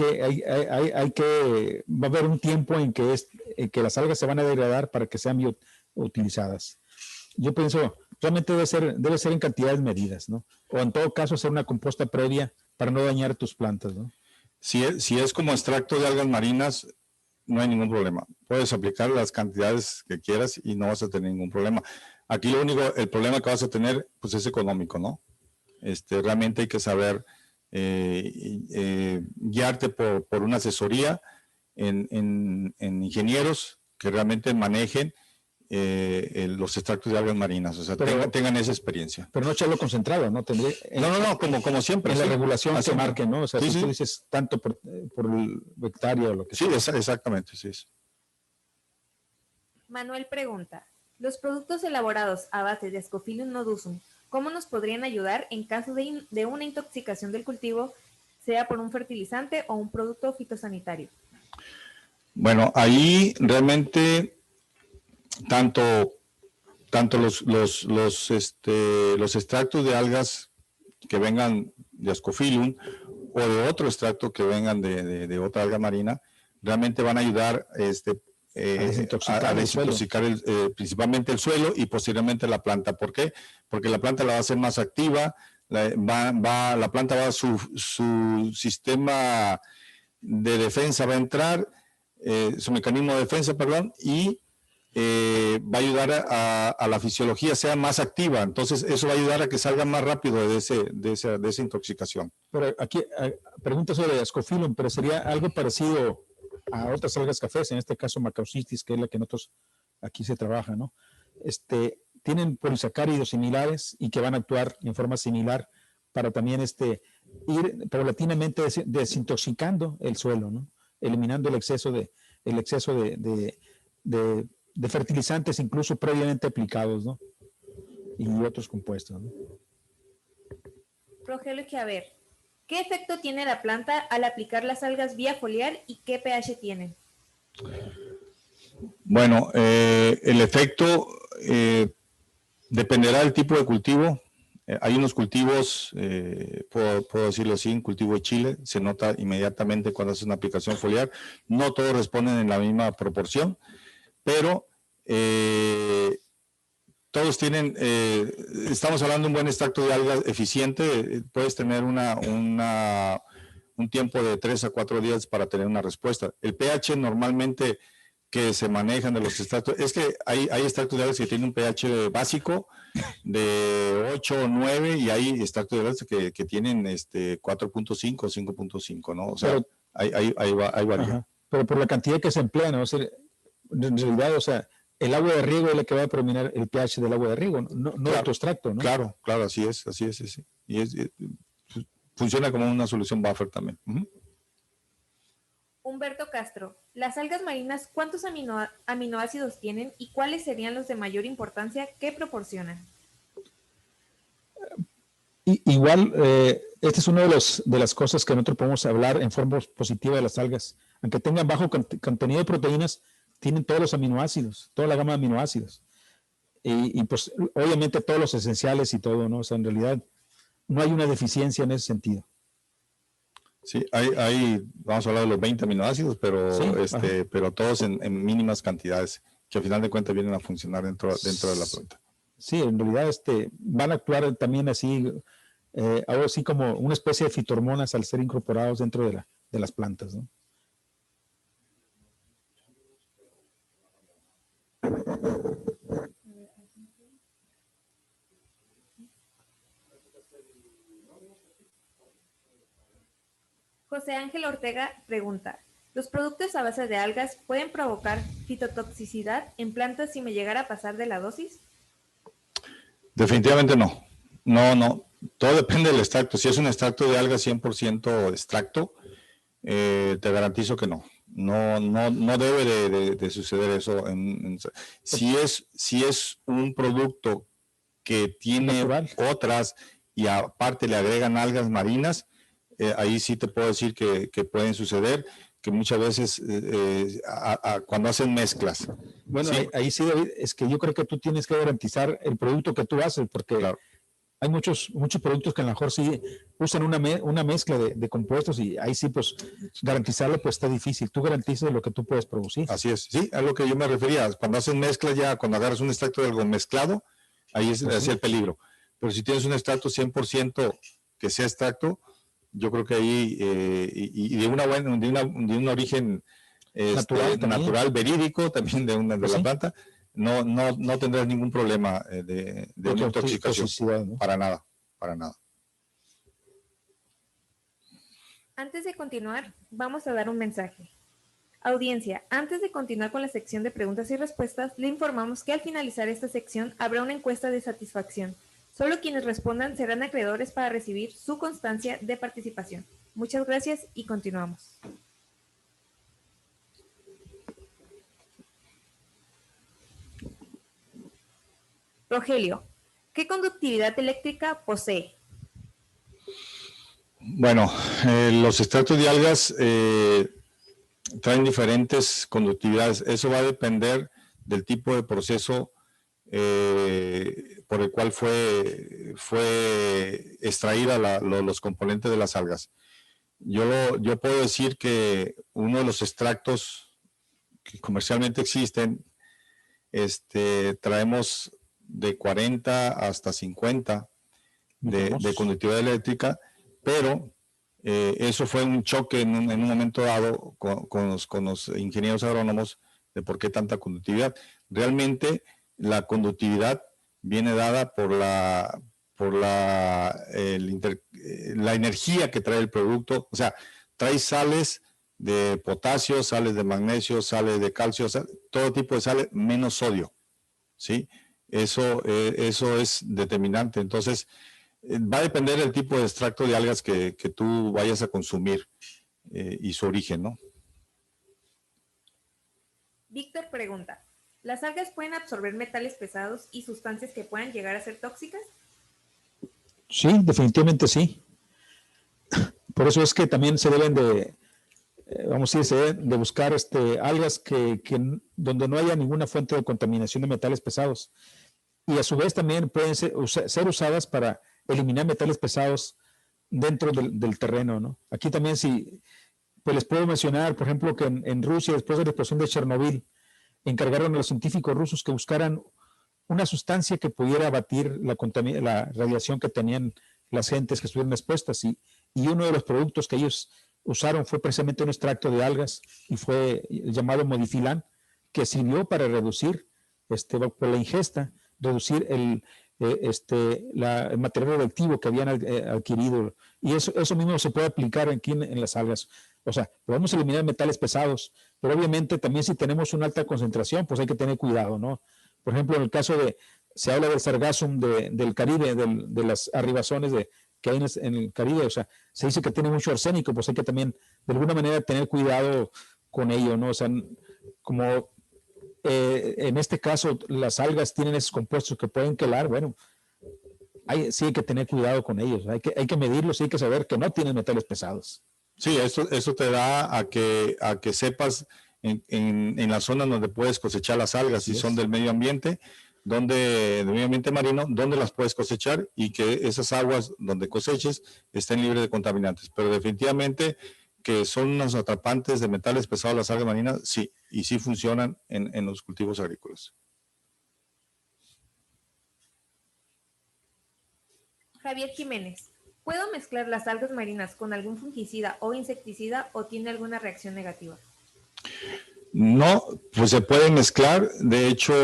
haber un tiempo en que las algas se van a degradar para que sean utilizadas. Yo pienso, realmente debe ser en cantidades medidas, ¿no? O en todo caso hacer una composta previa para no dañar tus plantas, ¿no? Si es como extracto de algas marinas, no hay ningún problema. Puedes aplicar las cantidades que quieras y no vas a tener ningún problema. Aquí el problema que vas a tener, pues es económico, ¿no? Realmente hay que saber guiarte por una asesoría en ingenieros que realmente manejen los extractos de algas marinas, o sea, tengan esa experiencia. Pero no echarlo concentrado, ¿no? No, como siempre. En la regulación que marque, ¿no? O sea, sí, si tú dices tanto por el hectárea o lo que sea. Sí, exactamente, sí. Manuel pregunta, los productos elaborados a base de Ascophyllum nodosum, ¿cómo nos podrían ayudar en caso de una intoxicación del cultivo, sea por un fertilizante o un producto fitosanitario? Bueno, ahí realmente tanto los extractos de algas que vengan de Ascophyllum o de otro extracto que vengan de otra alga marina, realmente van a ayudar a desintoxicar principalmente el suelo y posteriormente la planta. ¿Por qué? Porque la planta la va a hacer más activa, la planta va a su sistema de defensa va a entrar, su mecanismo de defensa, perdón, y va a ayudar a la fisiología sea más activa. Entonces, eso va a ayudar a que salga más rápido de esa intoxicación. Pero aquí, pregunta sobre Ascophyllum, pero sería algo parecido a otras algas cafés, en este caso Macrocystis, que es la que nosotros aquí se trabaja, ¿no? Tienen polisacáridos similares y que van a actuar en forma similar para también ir paulatinamente desintoxicando el suelo, ¿no? Eliminando el exceso de fertilizantes incluso previamente aplicados, ¿no? Y otros compuestos, ¿no? Rogelio Chiaver, ¿qué efecto tiene la planta al aplicar las algas vía foliar y qué pH tienen? Bueno, el efecto dependerá del tipo de cultivo. Hay unos cultivos, puedo decirlo así, un cultivo de chile, se nota inmediatamente cuando hace una aplicación foliar. No todos responden en la misma proporción, pero todos tienen, estamos hablando de un buen extracto de algas eficiente. Puedes tener un tiempo de 3 a 4 días para tener una respuesta. El pH normalmente que se manejan de los extractos, es que hay extractos de algas que tienen un pH básico de 8 o 9 y hay extractos de algas que tienen 4.5 o 5.5, ¿no? O sea, pero, hay variedad. Pero por la cantidad que se emplea, ¿no? O sea, en realidad, o sea, el agua de riego es la que va a determinar el pH del agua de riego, no claro, el extracto, ¿no? Claro, así es. Sí. Y funciona como una solución buffer también. Humberto Castro, ¿las algas marinas cuántos aminoácidos tienen y cuáles serían los de mayor importancia que proporcionan? Igual, esta es una de las cosas que nosotros podemos hablar en forma positiva de las algas. Aunque tengan bajo contenido de proteínas, tienen todos los aminoácidos, toda la gama de aminoácidos. Y pues obviamente todos los esenciales y todo, ¿no? O sea, en realidad no hay una deficiencia en ese sentido. Sí, vamos a hablar de los 20 aminoácidos, pero, sí, pero todos en mínimas cantidades, que al final de cuentas vienen a funcionar dentro de la planta. Sí, en realidad van a actuar también así, ahora sí como una especie de fitohormonas al ser incorporados dentro de las plantas, ¿no? José Ángel Ortega pregunta, ¿los productos a base de algas pueden provocar fitotoxicidad en plantas si me llegara a pasar de la dosis? Definitivamente no. No. Todo depende del extracto. Si es un extracto de algas 100% extracto, te garantizo que no. No debe de suceder eso. Si es un producto que tiene otras y aparte le agregan algas marinas, ahí sí te puedo decir que pueden suceder, que muchas veces cuando hacen mezclas. Bueno, ¿sí? Ahí sí, David, es que yo creo que tú tienes que garantizar el producto que tú haces, porque claro, hay muchos productos que a lo mejor sí usan una mezcla de compuestos y ahí sí, pues, garantizarlo pues está difícil. Tú garantizas lo que tú puedes producir. Así es, sí, a lo que yo me refería. Cuando hacen mezcla ya, cuando agarras un extracto de algo mezclado, ahí es el peligro. Pero si tienes un extracto 100% que sea extracto, yo creo que ahí, y de un origen natural, verídico, también de la planta, no tendrás ningún problema de una intoxicación, ¿no? Para nada. Antes de continuar, vamos a dar un mensaje. Audiencia, antes de continuar con la sección de preguntas y respuestas, le informamos que al finalizar esta sección habrá una encuesta de satisfacción. Solo quienes respondan serán acreedores para recibir su constancia de participación. Muchas gracias y continuamos. Rogelio, ¿qué conductividad eléctrica posee? Bueno, los extractos de algas traen diferentes conductividades. Eso va a depender del tipo de proceso por el cual fue extraída los componentes de las algas. Yo puedo decir que uno de los extractos que comercialmente existen, traemos de 40 hasta 50 de conductividad eléctrica, pero Eso fue un choque en un momento dado con los ingenieros agrónomos de por qué tanta conductividad. Realmente la conductividad viene dada por la energía que trae el producto. O sea, trae sales de potasio, sales de magnesio, sales de calcio, todo tipo de sales menos sodio, ¿sí? Eso es determinante. Entonces, va a depender del tipo de extracto de algas que tú vayas a consumir y su origen, ¿no? Víctor pregunta, ¿las algas pueden absorber metales pesados y sustancias que puedan llegar a ser tóxicas? Sí, definitivamente sí. Por eso es que también se deben de, vamos a decir, se deben de buscar algas donde no haya ninguna fuente de contaminación de metales pesados. Y a su vez también pueden ser usadas para eliminar metales pesados dentro del terreno, ¿no? Aquí también pues les puedo mencionar, por ejemplo, que en Rusia, después de la explosión de Chernobyl, encargaron a los científicos rusos que buscaran una sustancia que pudiera abatir la radiación que tenían las gentes que estuvieron expuestas. Y uno de los productos que ellos usaron fue precisamente un extracto de algas y fue llamado Modifilan, que sirvió para reducir, por la ingesta, reducir el material radioactivo que habían adquirido. Y eso mismo se puede aplicar aquí en las algas. O sea, podemos eliminar metales pesados, pero obviamente también si tenemos una alta concentración, pues hay que tener cuidado, ¿no? Por ejemplo, en el caso se habla del sargassum del Caribe, de las arribazones que hay en el Caribe, o sea, se dice que tiene mucho arsénico, pues hay que también, de alguna manera, tener cuidado con ello, ¿no? O sea, como en este caso las algas tienen esos compuestos que pueden quelar, bueno, sí hay que tener cuidado con ellos, hay que medirlos y hay que saber que no tienen metales pesados. Sí, eso te da a que sepas en la zona donde puedes cosechar las algas, si son del medio ambiente, del medio ambiente marino, donde las puedes cosechar y que esas aguas donde coseches estén libres de contaminantes. Pero definitivamente que son unos atrapantes de metales pesados las algas marinas, sí, y sí funcionan en los cultivos agrícolas. Javier Jiménez, ¿puedo mezclar las algas marinas con algún fungicida o insecticida o tiene alguna reacción negativa? No, pues se puede mezclar. De hecho,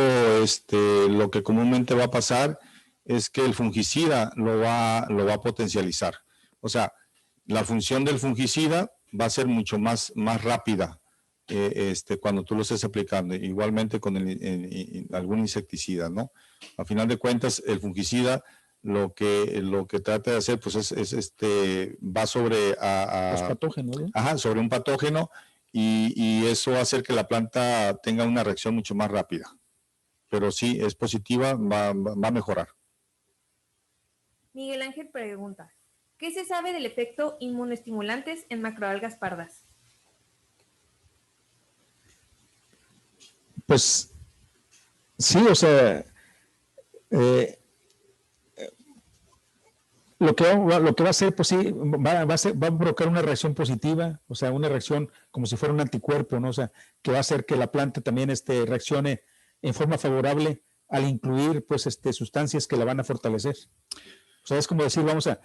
lo que comúnmente va a pasar es que el fungicida lo va a potencializar. O sea, la función del fungicida va a ser mucho más rápida cuando tú lo estés aplicando. Igualmente con algún insecticida, ¿no? A final de cuentas, el fungicida lo que trata de hacer, pues va sobre los patógenos, ¿no? Ajá, sobre un patógeno. Y eso va a hacer que la planta tenga una reacción mucho más rápida. Pero sí, es positiva, va a mejorar. Miguel Ángel pregunta, ¿qué se sabe del efecto inmunoestimulantes en macroalgas pardas? Pues sí, o sea, lo que va a hacer, pues sí, va a provocar una reacción positiva, o sea, una reacción como si fuera un anticuerpo, ¿no? O sea, que va a hacer que la planta también reaccione en forma favorable al incluir, pues, sustancias que la van a fortalecer. O sea, es como decir, vamos a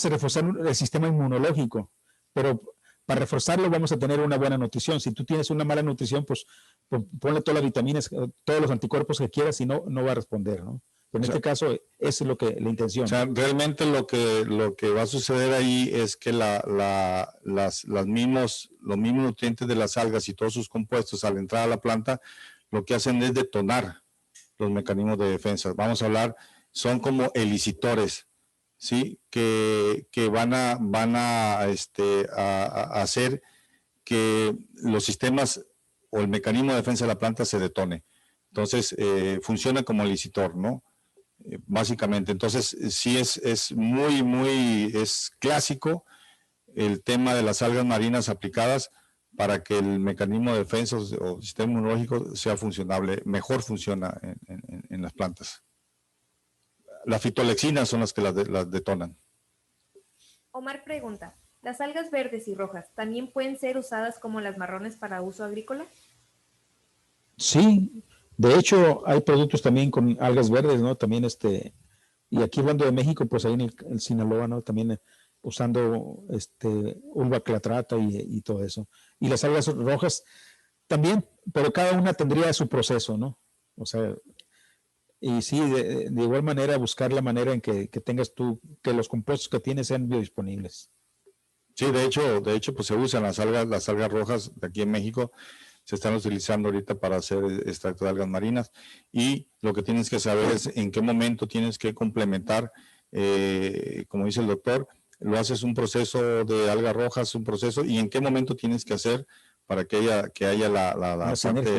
reforzar el sistema inmunológico, pero para reforzarlo vamos a tener una buena nutrición. Si tú tienes una mala nutrición, pues ponle todas las vitaminas, todos los anticuerpos que quieras y no va a responder, ¿no? En este caso, esa es la intención. O sea, realmente lo que va a suceder ahí es que los mismos nutrientes de las algas y todos sus compuestos al entrar a la planta, lo que hacen es detonar los mecanismos de defensa. Vamos a hablar, son como elicitores, ¿sí? Que van a hacer que los sistemas o el mecanismo de defensa de la planta se detone. Entonces, funciona como elicitor, ¿no? Básicamente. Entonces, sí es es clásico el tema de las algas marinas aplicadas para que el mecanismo de defensa o sistema inmunológico sea funcionable, mejor funciona en las plantas. Las fitolexinas son las que las detonan. Omar pregunta, ¿las algas verdes y rojas también pueden ser usadas como las marrones para uso agrícola? Sí, de hecho hay productos también con algas verdes, ¿no? También y aquí hablando de México, pues ahí en Sinaloa, ¿no? También usando ulvaclatrata y todo eso. Y las algas rojas también, pero cada una tendría su proceso, ¿no? O sea, y sí, de igual manera buscar la manera en que tengas tú, que los compuestos que tienes sean biodisponibles. Sí, de hecho, pues se usan las algas rojas de aquí en México, se están utilizando ahorita para hacer extracto de algas marinas, y lo que tienes que saber es en qué momento tienes que complementar, como dice el doctor, lo haces un proceso de algas rojas, un proceso, y en qué momento tienes que hacer para que haya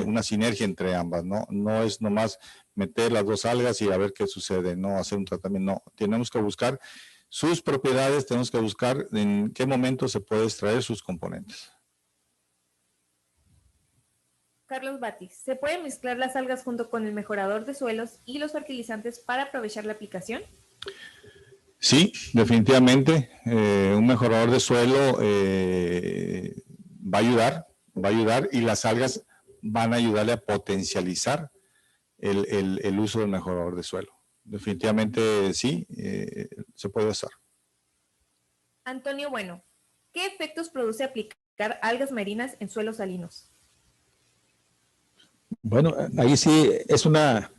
una sinergia entre ambas, ¿no? No es nomás meter las dos algas y a ver qué sucede, no hacer un tratamiento, no. Tenemos que buscar sus propiedades, tenemos que buscar en qué momento se puede extraer sus componentes. Carlos Batis, ¿se pueden mezclar las algas junto con el mejorador de suelos y los fertilizantes para aprovechar la aplicación? Sí, definitivamente. Un mejorador de suelo va a ayudar y las algas van a ayudarle a potencializar el uso del mejorador de suelo. Definitivamente sí, se puede hacer. Antonio Bueno, ¿qué efectos produce aplicar algas marinas en suelos salinos? Bueno, ahí sí es una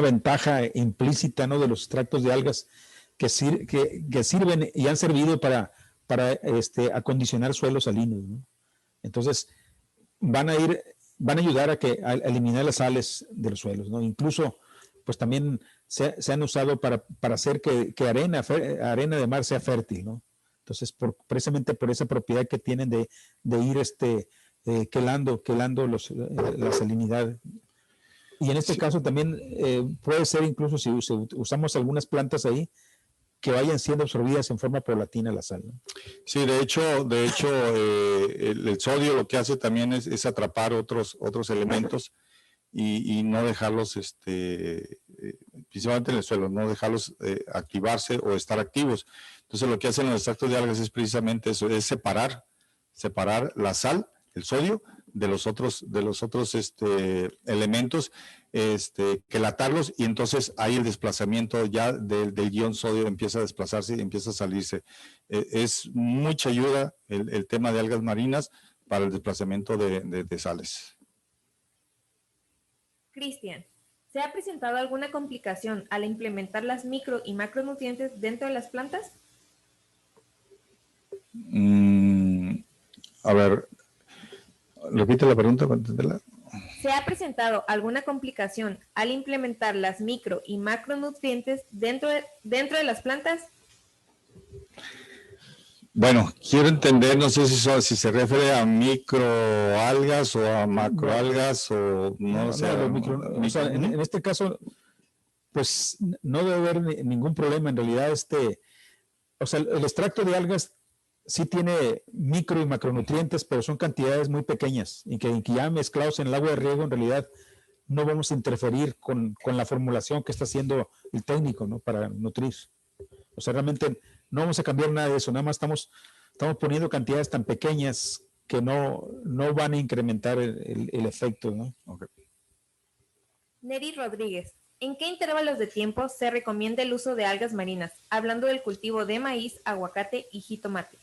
ventaja implícita, ¿no?, de los extractos de algas que sirven y han servido para acondicionar suelos salinos, ¿no? Entonces, van a ayudar a eliminar las sales de los suelos, ¿no? Incluso, pues también se han usado para hacer que arena de mar sea fértil, ¿no? Entonces, precisamente por esa propiedad que tienen de ir quelando la salinidad. Y en este caso también puede ser, incluso si usamos algunas plantas ahí, que vayan siendo absorbidas en forma paulatina la sal, ¿no? Sí, de hecho el sodio lo que hace también es atrapar otros elementos y no dejarlos, principalmente en el suelo, no dejarlos activarse o estar activos. Entonces lo que hacen los extractos de algas es precisamente eso, es separar la sal, el sodio, de los otros elementos, quelatarlos, y entonces ahí el desplazamiento ya del ion sodio empieza a desplazarse y empieza a salirse. Es mucha ayuda el tema de algas marinas para el desplazamiento de sales. Cristian, ¿se ha presentado alguna complicación al implementar las micro y macronutrientes dentro de las plantas? A ver, repite la pregunta para entenderla. ¿Se ha presentado alguna complicación al implementar las micro y macronutrientes dentro de las plantas? Bueno, quiero entender, no sé si se refiere a microalgas o a macroalgas o no sé. O sea, en este caso, pues no debe haber ningún problema. En realidad, o sea, el extracto de algas sí tiene micro y macronutrientes, pero son cantidades muy pequeñas y que ya mezclados en el agua de riego, en realidad no vamos a interferir con la formulación que está haciendo el técnico, ¿no?, para nutrir. O sea, realmente no vamos a cambiar nada de eso, nada más estamos poniendo cantidades tan pequeñas que no van a incrementar el efecto, ¿no? Okay. Neri Rodríguez, ¿en qué intervalos de tiempo se recomienda el uso de algas marinas, hablando del cultivo de maíz, aguacate y jitomate?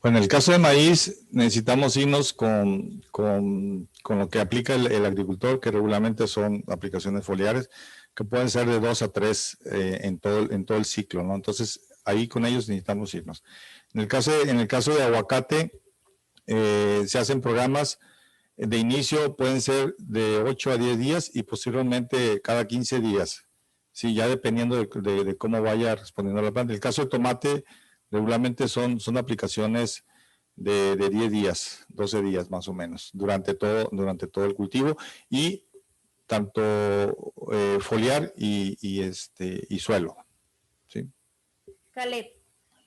Bueno, en el caso de maíz necesitamos irnos con lo que aplica el agricultor, que regularmente son aplicaciones foliares, que pueden ser de 2 a 3 en todo el ciclo, ¿no? Entonces, ahí con ellos necesitamos irnos. En el caso de aguacate, se hacen programas de inicio, pueden ser de 8 a 10 días y posiblemente cada 15 días. Sí, ya dependiendo de cómo vaya respondiendo la planta. En el caso de tomate, regularmente son aplicaciones de 10 días, 12 días más o menos, durante todo el cultivo, y tanto foliar y suelo. ¿Sí? Caleb,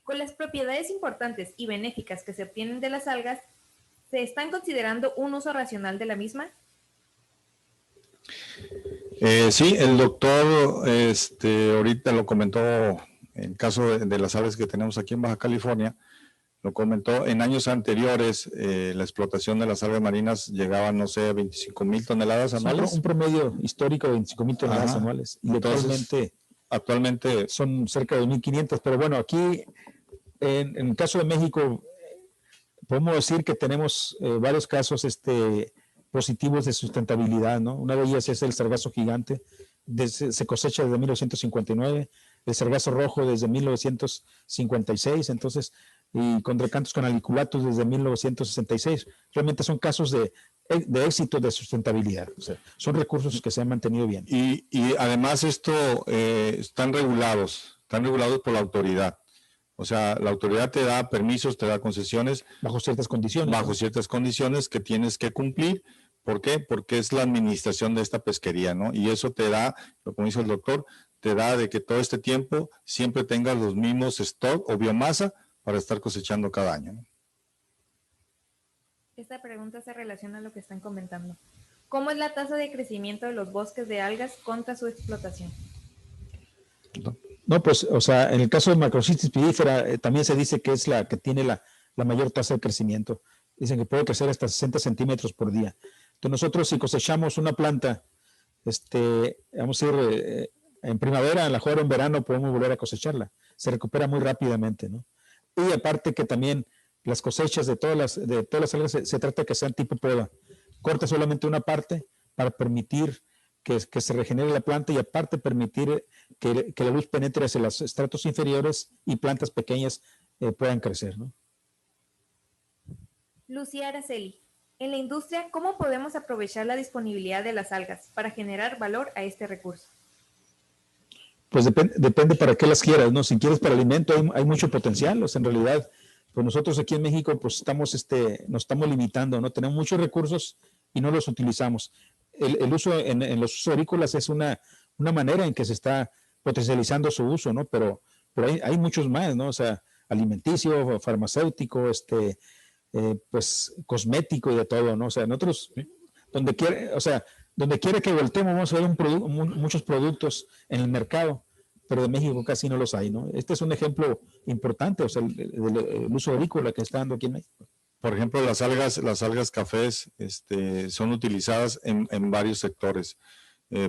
con las propiedades importantes y benéficas que se obtienen de las algas, ¿se están considerando un uso racional de la misma? Sí, el doctor ahorita lo comentó en el caso de las algas que tenemos aquí en Baja California, lo comentó en años anteriores, la explotación de las algas marinas llegaba, no sé, a 25,000 toneladas anuales. Un promedio histórico de 25,000 toneladas anuales. Y entonces, actualmente son cerca de 1,500. Pero bueno, aquí en el caso de México, podemos decir que tenemos varios casos positivos de sustentabilidad, ¿no? Una de ellas es el sargazo gigante, se cosecha desde 1959, el sargazo rojo desde 1956, entonces, y Chondrocánthus canaliculatus desde 1966. Realmente son casos de éxito de sustentabilidad, o sea, son recursos que se han mantenido bien. Y además están regulados por la autoridad. O sea, la autoridad te da permisos, te da concesiones. Bajo ciertas condiciones. Bajo ciertas condiciones que tienes que cumplir. ¿Por qué? Porque es la administración de esta pesquería, ¿no? Y eso te da, como dice el doctor, te da de que todo este tiempo siempre tengas los mismos stock o biomasa para estar cosechando cada año, ¿no? Esta pregunta se relaciona a lo que están comentando. ¿Cómo es la tasa de crecimiento de los bosques de algas contra su explotación? No, pues, o sea, en el caso de Macrocystis pidífera, también se dice que es la que tiene la mayor tasa de crecimiento. Dicen que puede crecer hasta 60 centímetros por día. Entonces nosotros si cosechamos una planta, vamos a ir en primavera, a lo mejor en verano podemos volver a cosecharla. Se recupera muy rápidamente, ¿no? Y aparte que también las cosechas de todas las algas se trata de que sean tipo poda. Corta solamente una parte para permitir que se regenere la planta y aparte permitir que la luz penetre hacia los estratos inferiores y plantas pequeñas puedan crecer, ¿no? Lucía Araceli, en la industria, ¿cómo podemos aprovechar la disponibilidad de las algas para generar valor a este recurso? Pues depende para qué las quieras, ¿no? Si quieres para alimento hay mucho potencial, o sea, en realidad, pues nosotros aquí en México pues nos estamos limitando, ¿no? Tenemos muchos recursos y no los utilizamos. El uso en los usos agrícolas es una manera en que se está potencializando su uso, ¿no? Pero hay muchos más, ¿no? O sea, alimenticio, farmacéutico, pues cosmético y de todo, ¿no? O sea, nosotros, donde quiera que volteemos, vamos a ver muchos productos en el mercado, pero de México casi no los hay, ¿no? Este es un ejemplo importante, o sea, el uso agrícola que está dando aquí en México. Por ejemplo, las algas cafés son utilizadas en varios sectores.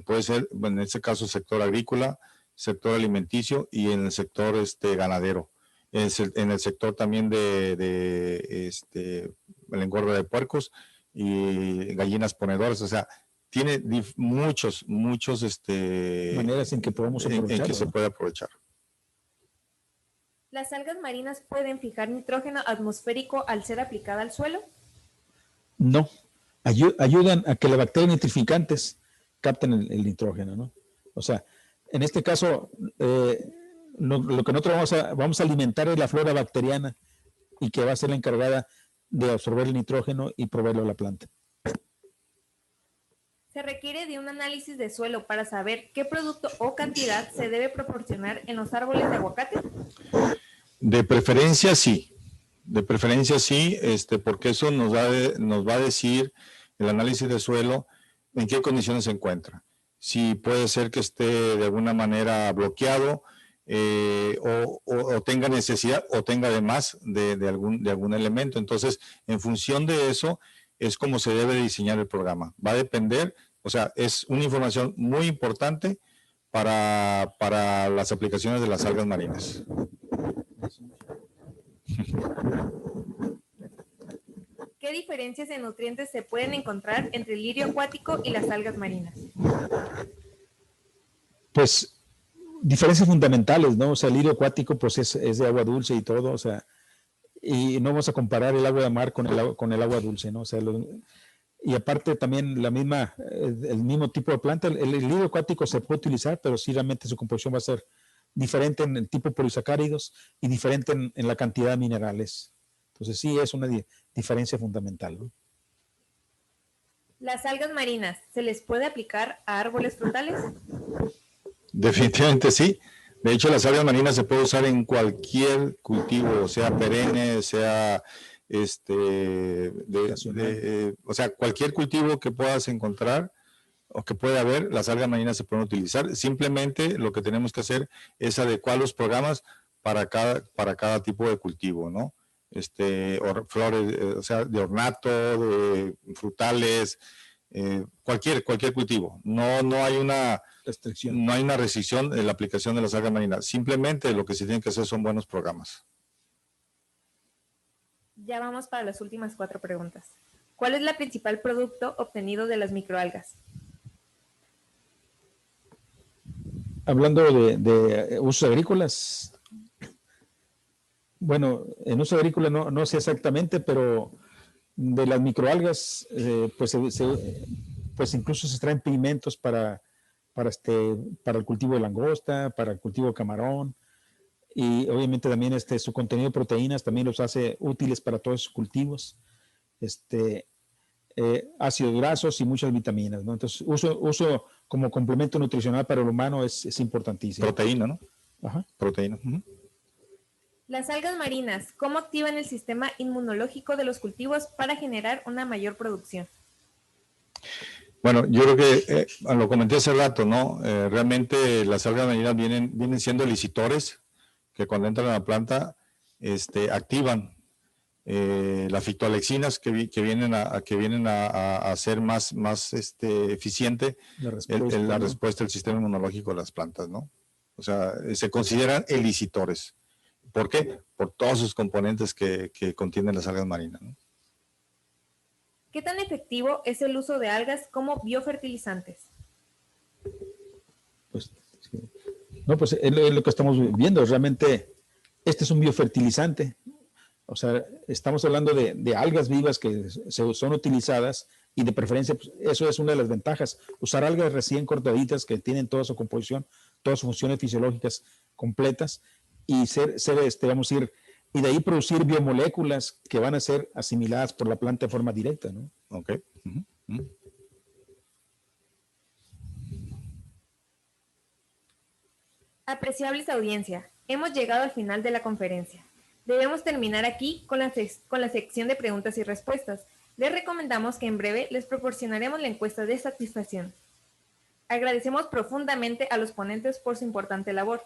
Puede ser, en este caso, sector agrícola, sector alimenticio y en el sector ganadero. En el sector también de el engorde de puercos y gallinas ponedoras. O sea, tiene muchos maneras en que podemos aprovechar. En que se puede aprovechar. ¿Las algas marinas pueden fijar nitrógeno atmosférico al ser aplicada al suelo? No, ayudan a que las bacterias nitrificantes capten el nitrógeno, ¿no? O sea, en este caso, lo que nosotros vamos a alimentar es la flora bacteriana y que va a ser la encargada de absorber el nitrógeno y proveerlo a la planta. Se requiere de un análisis de suelo para saber qué producto o cantidad se debe proporcionar en los árboles de aguacate. De preferencia sí, porque eso nos va a decir el análisis de suelo en qué condiciones se encuentra. Si puede ser que esté de alguna manera bloqueado o tenga necesidad o tenga además de algún elemento. Entonces, en función de eso es como se debe diseñar el programa. Va a depender, o sea, es una información muy importante para las aplicaciones de las algas marinas. ¿Qué diferencias en nutrientes se pueden encontrar entre el lirio acuático y las algas marinas? Pues diferencias fundamentales, ¿no? O sea, el lirio acuático pues es de agua dulce y todo, o sea, y no vamos a comparar el agua de mar con el agua dulce, ¿no? O sea, y aparte también el mismo tipo de planta, el lirio acuático se puede utilizar, pero sí realmente su composición va a ser diferente en el tipo de polisacáridos y diferente en la cantidad de minerales. Entonces sí es una diferencia fundamental, ¿no? ¿Las algas marinas se les puede aplicar a árboles frutales? Definitivamente sí. De hecho, las algas marinas se puede usar en cualquier cultivo, sea perenne, sea o sea, cualquier cultivo que puedas encontrar o que pueda haber, las algas marinas se pueden utilizar. Simplemente lo que tenemos que hacer es adecuar los programas para cada tipo de cultivo, ¿no? Flores, o sea, de ornato, de frutales, cualquier cultivo. No hay una restricción. No hay una restricción en la aplicación de las algas marinas. Simplemente lo que se tiene que hacer son buenos programas. Ya vamos para las últimas 4 preguntas. ¿Cuál es el principal producto obtenido de las microalgas? Hablando de usos agrícolas, bueno, en uso agrícola no sé exactamente, pero de las microalgas, pues incluso se extraen pigmentos para el cultivo de langosta, para el cultivo de camarón, y obviamente también su contenido de proteínas también los hace útiles para todos esos cultivos, ácidos grasos y muchas vitaminas, ¿no? Entonces, uso como complemento nutricional para el humano es importantísimo. Proteína, ¿no? Ajá. Proteína. Uh-huh. Las algas marinas, ¿cómo activan el sistema inmunológico de los cultivos para generar una mayor producción? Bueno, yo creo que lo comenté hace rato, ¿no? Realmente las algas marinas vienen siendo elicitores que cuando entran a la planta activan las fitoalexinas que vienen a hacer más eficiente la respuesta del sistema inmunológico de las plantas, ¿no? O sea, se consideran elicitores. ¿Por qué? Por todos sus componentes que contienen las algas marinas, ¿no? ¿Qué tan efectivo es el uso de algas como biofertilizantes? Pues es lo que estamos viendo. Realmente, este es un biofertilizante. O sea, estamos hablando de algas vivas que son utilizadas y de preferencia, pues, eso es una de las ventajas. Usar algas recién cortaditas que tienen toda su composición, todas sus funciones fisiológicas completas y vamos a ir, y de ahí producir biomoléculas que van a ser asimiladas por la planta de forma directa, ¿no? Ok. Uh-huh. Uh-huh. Apreciables audiencia, hemos llegado al final de la conferencia. Debemos terminar aquí con la sección de preguntas y respuestas. Les recomendamos que en breve les proporcionaremos la encuesta de satisfacción. Agradecemos profundamente a los ponentes por su importante labor.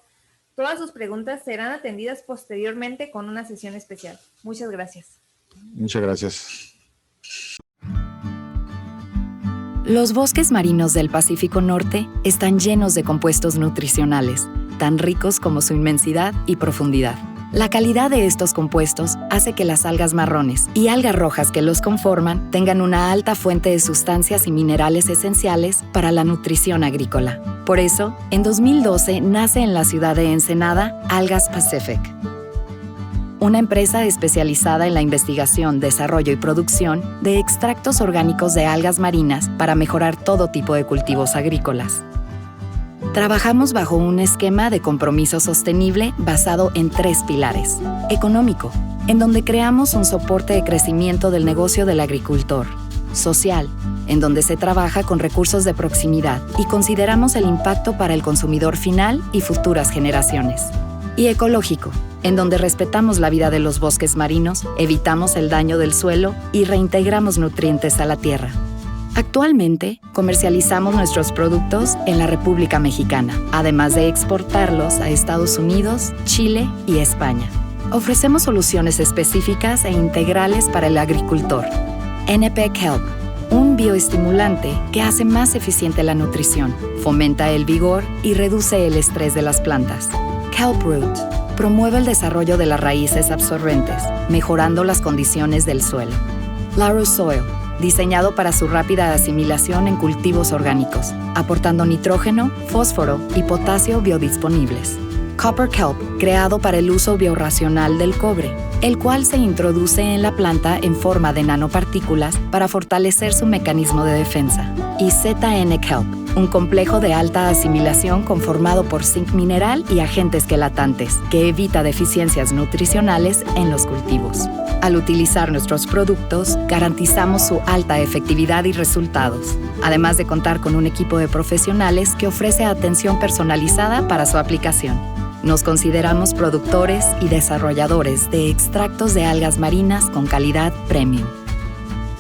Todas sus preguntas serán atendidas posteriormente con una sesión especial. Muchas gracias. Muchas gracias. Los bosques marinos del Pacífico Norte están llenos de compuestos nutricionales, tan ricos como su inmensidad y profundidad. La calidad de estos compuestos hace que las algas marrones y algas rojas que los conforman tengan una alta fuente de sustancias y minerales esenciales para la nutrición agrícola. Por eso, en 2012 nace en la ciudad de Ensenada Algas Pacific, una empresa especializada en la investigación, desarrollo y producción de extractos orgánicos de algas marinas para mejorar todo tipo de cultivos agrícolas. Trabajamos bajo un esquema de compromiso sostenible basado en 3 pilares. Económico, en donde creamos un soporte de crecimiento del negocio del agricultor. Social, en donde se trabaja con recursos de proximidad y consideramos el impacto para el consumidor final y futuras generaciones. Y ecológico, en donde respetamos la vida de los bosques marinos, evitamos el daño del suelo y reintegramos nutrientes a la tierra. Actualmente, comercializamos nuestros productos en la República Mexicana, además de exportarlos a Estados Unidos, Chile y España. Ofrecemos soluciones específicas e integrales para el agricultor. NP Kelp, un bioestimulante que hace más eficiente la nutrición, fomenta el vigor y reduce el estrés de las plantas. Kelp Root promueve el desarrollo de las raíces absorbentes, mejorando las condiciones del suelo. Laro Soil, diseñado para su rápida asimilación en cultivos orgánicos, aportando nitrógeno, fósforo y potasio biodisponibles. Copper Kelp, creado para el uso biorracional del cobre, el cual se introduce en la planta en forma de nanopartículas para fortalecer su mecanismo de defensa. Y ZN Kelp, un complejo de alta asimilación conformado por zinc mineral y agentes quelatantes, que evita deficiencias nutricionales en los cultivos. Al utilizar nuestros productos, garantizamos su alta efectividad y resultados, además de contar con un equipo de profesionales que ofrece atención personalizada para su aplicación. Nos consideramos productores y desarrolladores de extractos de algas marinas con calidad premium.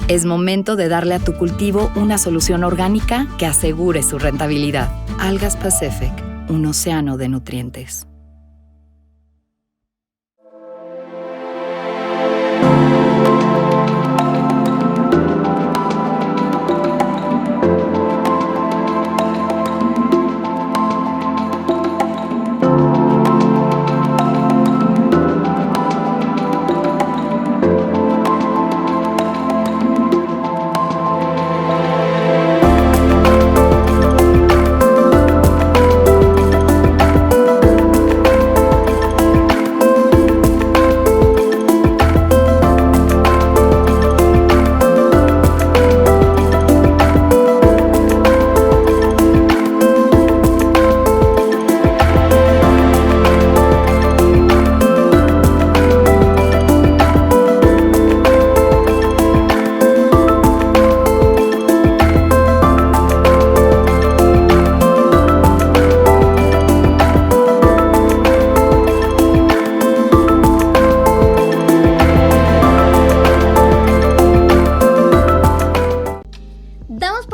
Es momento de darle a tu cultivo una solución orgánica que asegure su rentabilidad. Algas Pacific, un océano de nutrientes.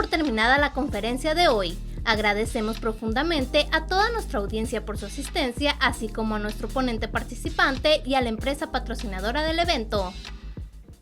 por terminada la conferencia de hoy. Agradecemos profundamente a toda nuestra audiencia por su asistencia, así como a nuestro ponente participante y a la empresa patrocinadora del evento.